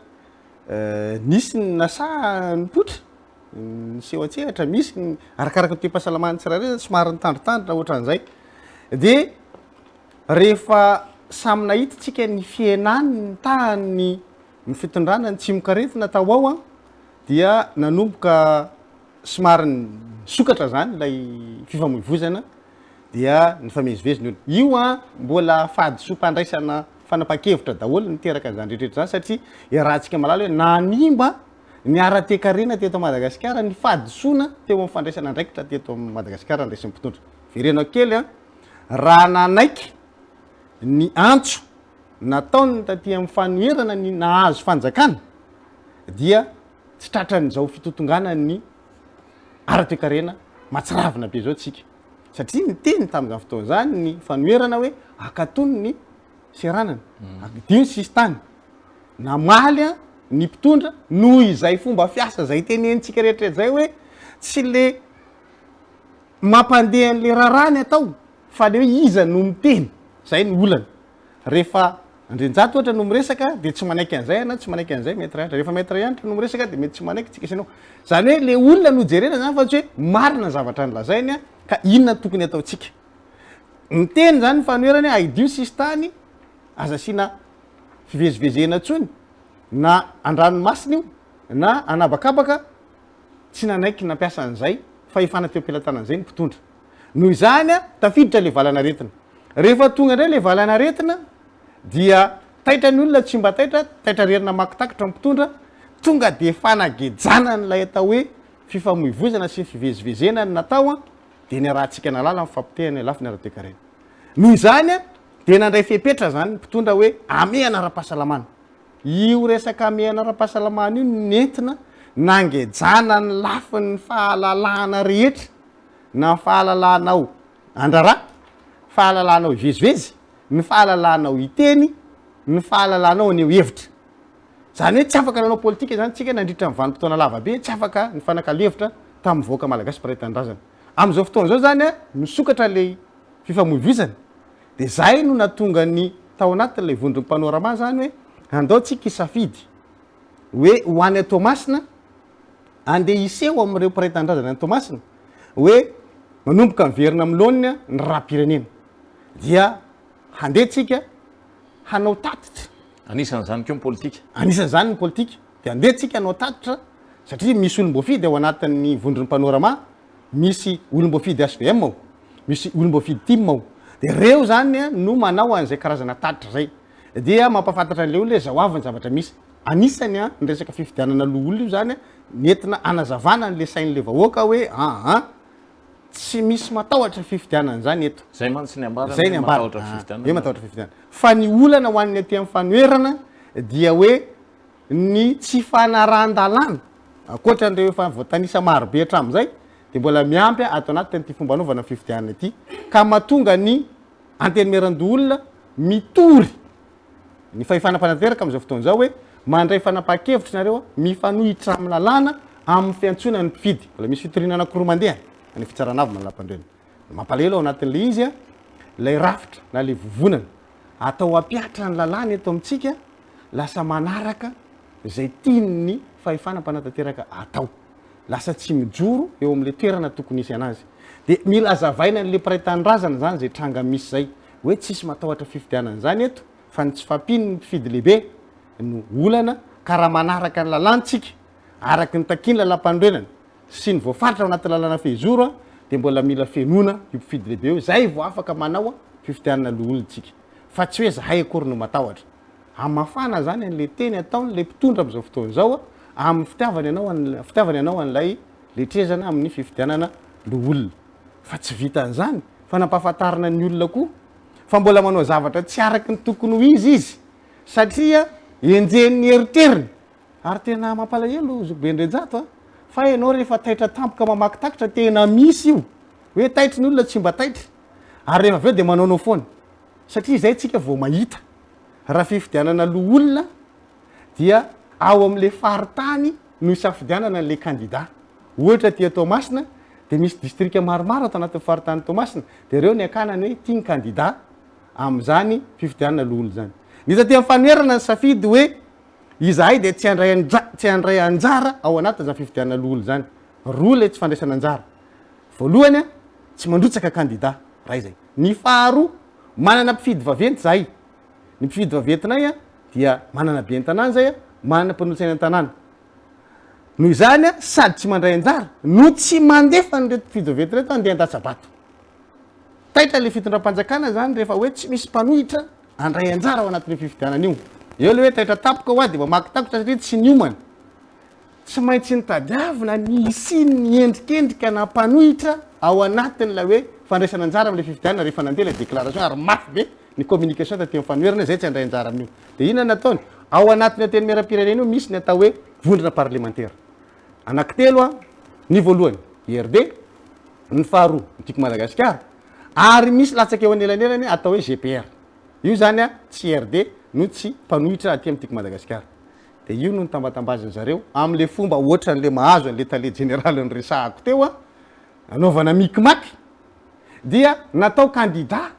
nisy ny nasa nipotra ny seho an-tsehatra misy ny arakaraka toe-pahasalamany tsirairay somary nitandritandrina ohatran'izay de rehefa samy nahita tsika ny fienany ny tahany ny fitondrana ny tsimokaretina tao ao a dia nanomboka somary sokatra zany lay fifamoivozana dia ny fameziveziny olo io a mbola fahadisom-pandraisana fanapa-kevitra daholo niteraka zany rehetrrehetra zany satria rahantsika malala hoe nanimba ny ara-tekarena teto Madagasikara ny fahadisoana teo amin'ny fandraisana andraikitra teto Madagasikara ndraisin'ny mpitondra verenao kely a raha nanaiky ny antso nataony taty amin'ny fanoherana ny nahazo fanjakana dia tsy tratran'izao fitotongana ny ara-tekarena matsiravina be zao tsika satria ny teny tamin'izany fotoana zany ny fanoherana hoe akatony ny seranana dio ny sisy tany namaly a ny mpitondra noho izay fomba fiasa zay tenentsika rehetra zay hoe tsy le mampandeha an'le rarany atao fa le hoe iza no miteny zay ny olana rehefa andrenjato ohatra no miresaka de tsy manaiky an'izay ana tsy manaiky an'izay maître ihatra rehefa maître ihatra no miresaka de mety tsy manaiky tsika isanao zany hoe le olona no jerena zany fa tsy hoe marina zavatra nylazainy a ka inona tokony ataotsika ny teny zany fanoherany aidio sisy tany aza sina fivezivezena tsony na andranomasina io na anabakabaka tsy nanaiky nampiasa an'izay fa ifana teo am-pelantanan'izay ny mpitondra noho izany a tafiditra le valana retina rehefa tonga indray le valana retina dia taitra ny olona tsy mba taitra rerina makitakitra mpitondra tonga de fanagejana n'lay atao hoe fifamoivozana sy fivezivezena ny natao a de ny rahantsika nalala ny fampitehany lafiny ara-tekarena noho izany a de nandray fepetra zany ny mpitondra hoe amehana ara-pahasalamana io resaka amehana ara-pahasalamana io nentina nangejana ny lafin'ny fahalalahana rehetra na fahalalanao andrara fahalalanao ivezivezy ny fahalalanao iteny ny fahalalanao aneo hevitra zany hoe tsy afaka nanao politika zany tsika nandritra ny vanim-potoana lavabe tsy afaka ny fanaka-levitra tamin'ny voaka malagasy mpiraitan-drazana am'izao fotoana zao zany a misokatra le fifamoivozana de zay no natonga ny tao anatin'lay vondron'ny panorama zany hoe andao tsika isafidy hoe ho any Tomasina andeha iseho am'ireo mpiraitan-drazana ny Tomasina hoe manomboka miverina am'lonina ny raha-pirenena dia handeha tsika hanao tatitra anisan'izany keo ny politika anisan'izany ny politika de andeha tsika hanao tatitra satria misy olom-boafidy ao anatin'ny vondron'ny panorama misy olom-boafidy SVM ao misy olom-boafidy TIM ao de reo zany a no manao an'izay karazana tatitra zay dia mampafantatra an'le olona zao avy ny zavatra misy anisany a ny resaka fifidianana loholona io zany a nentina anazavana n'le sain'le vahoaka hoe tsy misy matahotra fifidianana zany eto zay mantsy ny ambara zay ny ambara matahotra matahotra fifidianana fa ny olana ho an'ny aty amin'ny fanoherana dia hoe ny tsy fanaran-dalàna akoatra an'ireo efa voatanisa marobe hatramin'izay de mbola miampy atao anatin'ity fomba anaovana fifidianana ity ka mahatonga ny antenimeran-do olona mitory ny fahifanam-panateraka am'izao fotoana zao hoe mandray fanapa-kevitra nareo mifanohitra amin'ny lalàna amin'ny fiantsonany mpifidy mbola misy fitoriana anankiroa mandeha ny fitsaranavy manala-pandrena mampalelo ao anatin'le izy a lay rafitra na le vovonana atao ampiatra ny lalàna eto amintsika lasa manaraka zay tiany fahifanam-panatanteraka atao lasa tsy mijoro eo am'le toerana tokony isy anazy de mila azavaina n'le piraitan-drazana zany zay tranga misy zay hoe tsisy matahotra fifidianana zany eto fa ny tsy fampiny ny mpifidy lehibe no olana ka raha manaraka ny lalàntsika araky ny takiny lalam-pandrenana sy ny voafaritra ao anaty lalàna fehizoro a de mbola mila fenona io mpifidy lehibe io zay vo afaka manao a fifidianana loholontsika fa tsy hoe zahay akory no matahotra amafana zany an'le teny ataony le mpitondra am'izao fotoana zao a amin'ny fitiavany anao an'lay letrezana amin'ny fifidianana loholona fa tsy vitan'izany fa nampahafantarana ny olona koa fa mbola manao zavatra tsy araky ny tokony ho izy satria enjen'ny eriteriny ary tena mampalahelo zobendrajato a fa ianao rehefa taitra tampoka mamaky takitra tena misy io hoe taitry ny olona tsy mba taitra ary rehefa aveo de manaonao foana satria zay tsika vao mahita raha fifidianana loholona dia ao am'le faritany no isafidianana n'le kandida ohatra ty Tomasina de misy distrika maromaro atao anatin'ny faritany Tomasina de reo ny akanany hoe tia ny kandida am'zany fifidianana loholona zany nita ty amin'ny fanoherana ny safidy hoe izahay de tsy andray anjara ao anatin' zany fifidianana loholona zany roa le tsy fandraisana anjara voalohany a tsy mandrotsaka kandida raha izay ny faharoa manana mpifidy vaventy zahay ny mpifidy vaventinay a dia manana be an-tanàna zay a manana mpanolotsaina an-tanàna noho izany a sady tsy mandray anjara no tsy mandefa nyreto mpifidy vaventy reto andeha an-datsabato taitra le fitondram-panjakana zany rehefa hoe tsy misy mpanohitra andray anjara ao anatin'le fifidianana io eo le hoe taitra tapoka ho a de mamakytakotra satria tsy niomana tsy maintsy nitadiavina ny isiny ny endrikendrika na mpanohitra ao anatiny la hoe fandraisana anjara am'le fifidianana rehefa nandeha la déclaration ary mafy be ny communication taty mifanoherana zay tsy andray anjara amin'io de inona nataony ao anatiny teny miara-pirenena io misy ny atao hoe vondrona parlementaire anankitelo a ny voalohany IRD ny faharoa nytiako Madagasikara ary misy latsaka eo anelanelany atao hoe GPR io zany a tsy IRD no tsy mpanohitra aty am'tiako Madagasikara de io no nitambatambazany zareo am'le fomba ohatran'le mahazo an'le tale général ny resahako teo a anaovana mikimaky dia natao candidat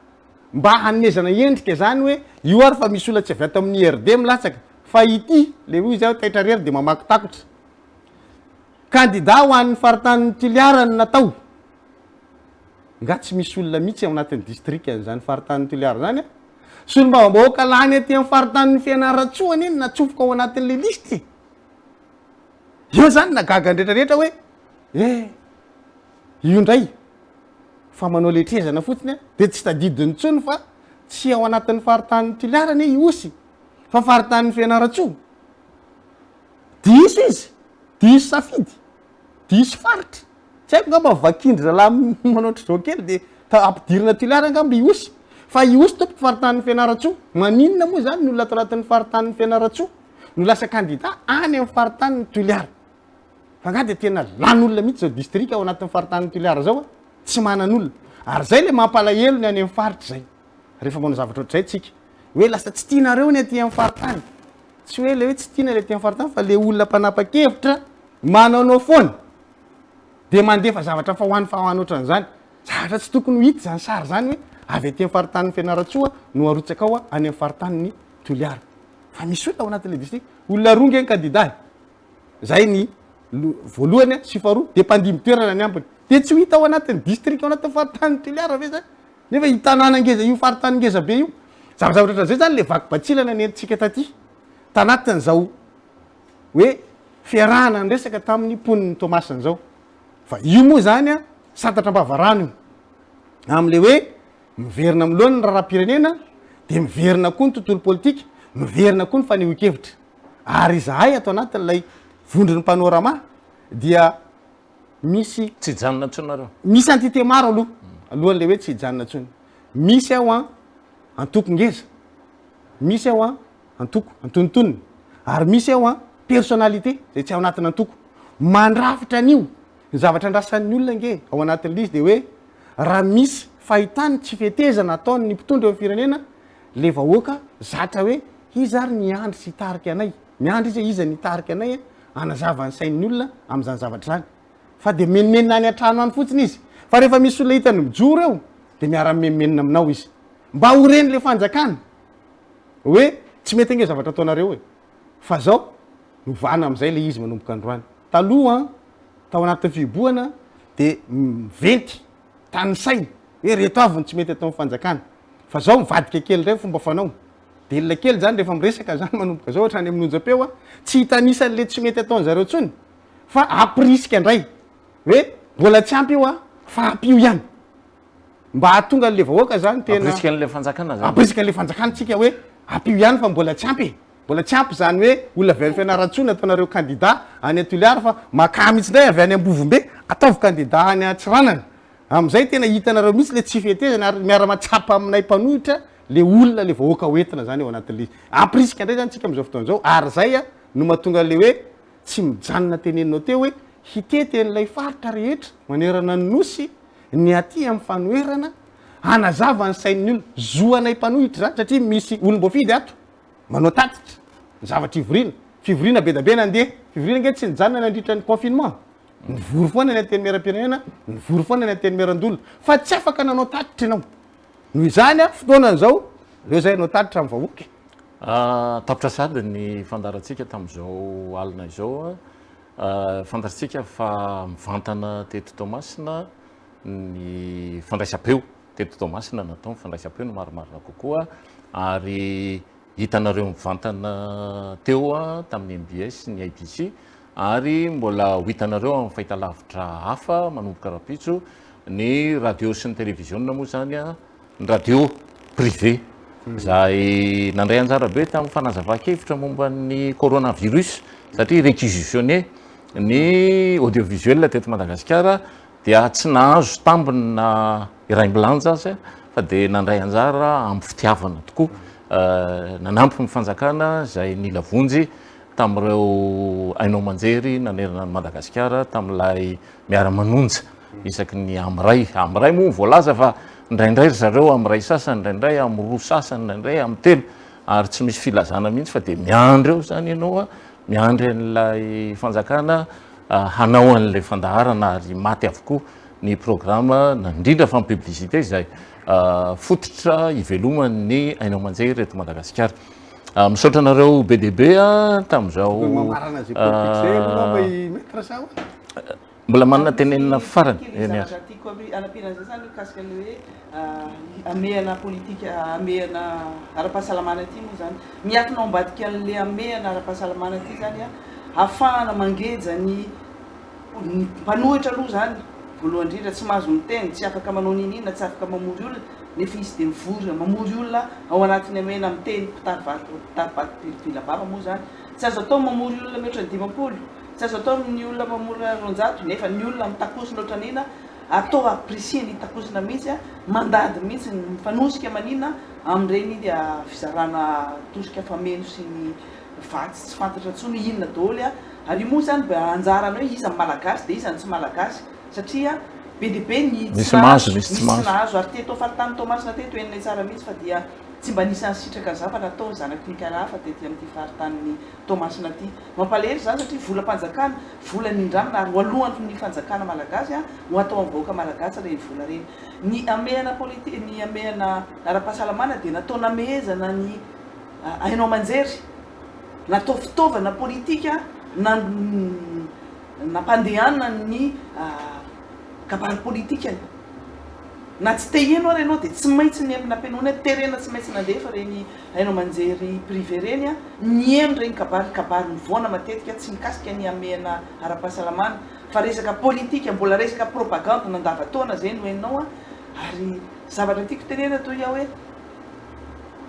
mba hanomezana endrika zany hoe io ary fa misy olona tsy avy ato amin'ny IRD milatsaka fa ity le hoe zao taitra rery de mamaky takotra candidat ho an'ny faritany tiliarany natao nga tsy misy olona mihitsy ao anatin'ny district an'izany faritany tiliara zany a solombavam-bahoaka lany aty amin'ny faritany fianaratsoany iny natsofoka ao anatin'le listy io zany nagaga ndretrarehetra hoe io ndray fa manao letrezana fotsiny a de tsy tadidiny tsony fa tsy ao anatin'ny faritany tiliarany iosy fa faritany fianaratsoa diso izy diso safidy diso faritry tsy haiko ngamba vakindry zalahy manaotry zao kely de ampidirina tiliara ngamba iosy fa iosy tompoky faritany fianaratsoa maninona moa zany ny olona atao anatin'ny faritany fianaratsoa no lasa candidat any amin'ny faritany tiliara fa nga de tena lan'olona mihitsy zao district ao anatin'ny faritany tiliara zao a tsy manan'olona ary zay le mampalahelo ny any amin'ny faritra zay rehefa manao zavatra ohatr'izay tsika hoe lasa tsy tianareo ny aty amin'ny faritany tsy hoe le hoe tsy tiana le aty amin'ny faritany fa le olona mpanapa-kevitra manaonao foana de mandefa zavatra fa hoany fa hoany ohatran'izany zavatra tsy tokony ho hity zany sary zany hoe avy aty amin'ny faritany fianaratsoa no arotsaka ao a any amin'ny faritany toliara fa misy olona ao anatin'le district olona roa nge ny candidat zay ny voalohany a sy faharoa de mpandimy toerana ny ambiny de tsy ho hita ao anatin'ny district ao anatin'ny faritany toliara ve zany nefa hitanàna ngeza io faritany ngeza be io zavazavatra ohatran'izay zany le vaky batsilana ny entsika taty tanatin' zao hoe fiarahana ny resaka tamin'ny mponiny Tomasiny zao fa io moa zany a santatra am-bavarano io am'le hoe miverina am'lohany ny raharam-pirenena de miverina koa ny tontolo politika miverina koa ny fanehoan-kevitra ary zahay atao anatin'lay vondrony panorama dia misy tsy janona tsonareo misy entité maro aloha alohan'le hoe tsy hijanona tsony misy ao a antoko ngeza misy ao a antoko antonontonony ary misy ao a personnalité zay tsy ao anatin'ny antoko mandrafitra an'io ny zavatra andrasan'ny olona nge ao anatin'le izy de hoe raha misy fahitany tsy fetezana ataony ny mpitondra eo firenena le vahoaka zatra hoe izy ary miandry sy hitarika anay miandry izy iza nitarika anay a anazavany sain'ny olona am'izany zavatra zany fa de menimenina any an-trano any fotsiny izy fa rehefa misy olona hitany mijoro eo de miara-menimenina aminao izy mba ho reny le fanjakana hoe tsy mety ange zavatra ataonareo e fa zao novana am'izay le izy manomboka androany taloha tao anatin'ny fiboana de miventy tany sainy hoe reto avy ny tsy mety atao fanjakana fa zao mivadika kely ray fomba fanao de lona kely zany rehefa miresaka zany manomboka zao ohatrany amin'onjapeo a tsy hitanisan'le tsy mety ataon'zareo tsony fa amprisika ndray hoe mbola tsy ampy io a fa ampio ihany mba hatonga n'le vahoaka zany tena aprisika an'le fanjakana zany aprisika an'le fanjakana tsika hoe ampio ihany fa mbola tsy ampy mbola tsy ampy zany hoe olona avy any fianaratsony ataonareo candidat any atoliara fa makamitsy ndray avy any ambovombe ataovy candidat any atsiranana am'izay tena hitanareo mihitsy le tsy fetezana ary miara-matsapa aminay mpanohitra le olona le vahoaka hoentina zany eo anatin'le aprisika ndray zany tsika am'izao fotoan'izao ary zay a no mahatonga le hoe tsy mijanona teneninao teo hoe hiteten'lay faritra rehetra manerana ny nosy ny aty amin'ny fanoherana anazava ny sain'ny olona zoanay mpanohitra zany satria misy olom-boafidy ato manao tatitra ny zavatra fivorina be da be nandeha fivorina nge tsy nijanona nandritra ny confinement nivory foana ny ateny miaram-pirenena nivory foana ny ateny miaran-dolona fa tsy afaka nanao tatitra ianao noho izany a fotoanan'izao leo zay anao tatitra amin'ny vahoaka tapitra sady ny fandarantsika tam'izao alina izao a fantatritsika fa mivantana teto Tomasina ny fandraisam-peo teto Toamasina natao mifandraisam-peo maromarina kokoa ary hitanareo mivantana teo tamin'ny MBS ny IBC ary mbola ho hitanareo amin'ny fahitalavitra hafa manomboka rapitso ny radio sy ny télévision moa zany ny radio privé zay nandray anjara be tamin'ny fanazava-kevitra momba ny coronavirus satria réquisitionné ny audiovisuel teto Madagasikara dia tsy nahazo tambina iray milanja azy fa dia nandray anjara amin'ny fitiavana tokoa nanampy ny fanjakana zay nila vonjy tamin'ireo ainao manjery nanerana ny Madagasikara tamin'ilay miara-manonja isaky ny amiray moa voalaza fa indraindray zareo amiray sasany indraindray amin'ny roa sasany indraindray amin'ny telo ary tsy misy filazana mihitsy fa dia miandry eo zany ianao miandry an'ilay fanjakana hanao an'ilay fandaharana ary maty avokoa ny programme indrindra fa ny publicité zay fototra ivelomany ainao manjery eto Madagasikara misaotra anareo BDB tamin'izao mbola manana tenenina farany tiako anapirana zany mikasika le hoe ameana politika ameana ara-pahasalamana ty moa zany miankina ambadika an'le ameana ara-pahasalamana ty zany ahafahana mangeja ny mpanohitra aloha zany voalohany indrindra tsy mahazo miteny tsy afaka manao ninina tsy afaka mamory olona nefa izy dia mivory mamory olona ao anatin'ny amena miteny pitarivaty pilapava moa zany tsy azo atao mamory olona mihoatra ny 50 tsy azo atao ny olona mamory 900 nefa ny olona mitakosina oatra nina atao apprécier ny takosina mihitsy mandady mihitsy mifanosika manina amin'ireny dia fizarana tosika fameno sy ny vatsy tsy fantatra ntsony inona daholo ary io moa zany anjarana hoe isan'ny malagasy dia isan'ny tsy malagasy satria be dia be ny misy mahazo ary teto faritany Toamasina teto enina tsara mihitsy fa dia tsy mba nisany sitraka za fa natao zanaky ny karaha tety amin'ity faritany Toamasina ty mampalery zany satria volam-panjakana volan'indramina ary alohan'ny fanjakana malagasy ho atao amin'ny vahoaka malagasy reny vola reny ny ameana politika ny ameana ara-pahasalamana dia natao namehezana ny ainao manjery natao fitaovana politika nampandehanana ny kabary politikany na tsy te ianao ary ianao dia tsy maintsy ny amina-pianona terena tsy maintsy nandefa reny ainao manjery privé reny nieno reny kabary mivoana matetika tsy mikasika ny ameana ara-pahasalamana fa resaka politika mbola resaka propagande nandavataona zay no hainao ary zavatra tiako tenena toy iaho hoe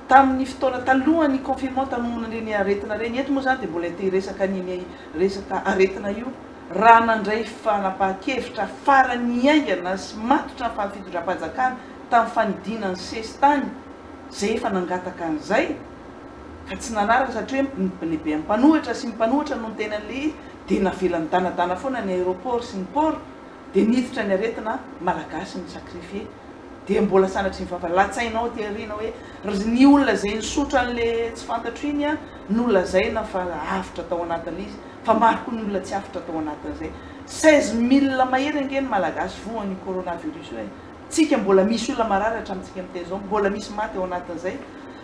tamin'ny fotoana taloha ny confinement tanomana reny aretina reny eto moa zany dia mbola te resaka niny resaka aretina io raha nandray fanapahan-kevitra farany aingana sy matotra ny fitondram-panjakana tamin'ny fanidinany sesy tany zay efa nangataka an'izay ka tsy nanaraka satria lehibe mpanohitra sy mpanohitra no tenan'le dia navelany danadana foana ny aéroport sy ny port dia niditra ny aretina malagasy ny sakrifie dia mbola sanatry ny fahalatsainao ty arina hoe ny olona zay nisotra an'le tsy fantatro iny no lazaina fa afitra tao anatin'izy fa maro koa ny olona tsy afitra tao anatin'izay 16 000 mahery angeny malagasy voan'ny coronavirus io tsika mbola misy olona marary hatramintsika amin'teny zao mbola misy maty ao anatin'izay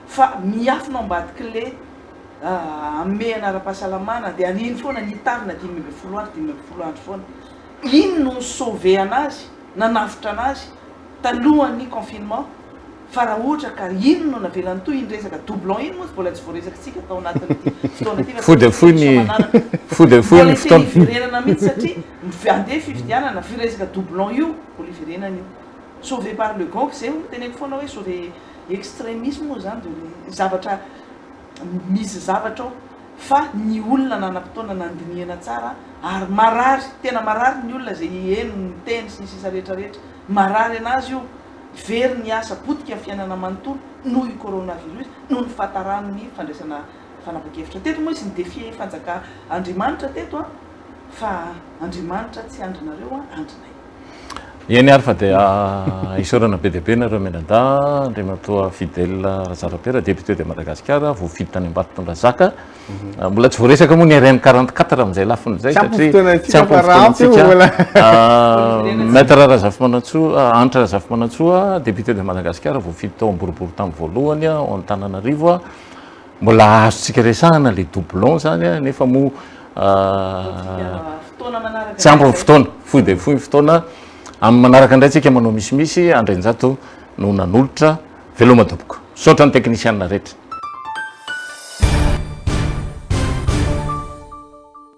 fa miafina ambadiky le ameana ara-pahasalamana dia aniny foana nitarina 5 andro foana ino no sauvé anazy nanafitra anazy talohan'ny confinement fa raha ohatra ka ino no navelany toy iny resaka doublon iny moa mbola tsy voaresaka tsika tao anatin'ity fotoana ty fotoana firenana mihitsy satria andeha fifidianana firesaka doublon io mbola firenana io sauvé par le gong zay teneko foana hoe sauvé extrémisme moa zany de zavatra misy zavatra ao fa ny olona nanam-potoana nandiniana tsara ary marary tena marary ny olona zay eno ny teny sy ny sisa rehetrarehetra marary anazy io very ny asa potika fiainana manontolo noho io coronavirus noho ny fahatarany fandraisana fanapa-kevitra teto moa izy ny défie fanjaka Andriamanitra teto fa Andriamanitra tsy andrinareo andrinay eny ary fa dia isorana BDB nareo menada Andriamatoa Fidèle Razarapera député de Madagasikara voafidy tany Ambatondrazaka mbola tsy voaresaka moa ny RN 44 amin'izay lafiny zay satria tsy ampofotoanantsika maître Razafy-Manantsoa Anitra Razafy-Manantsoa député de Madagasikara voafidy tao amboribory tamin'ny voalohany ao Antananarivo mbola azontsika resahana le doublon zany nefa moa tsy ampy fotoana foy dia foy fotoana amin'ny manaraka indray tsika manao misimisy andrenjato no nanolotra veloma topoka saotra ny teknisianna rehetra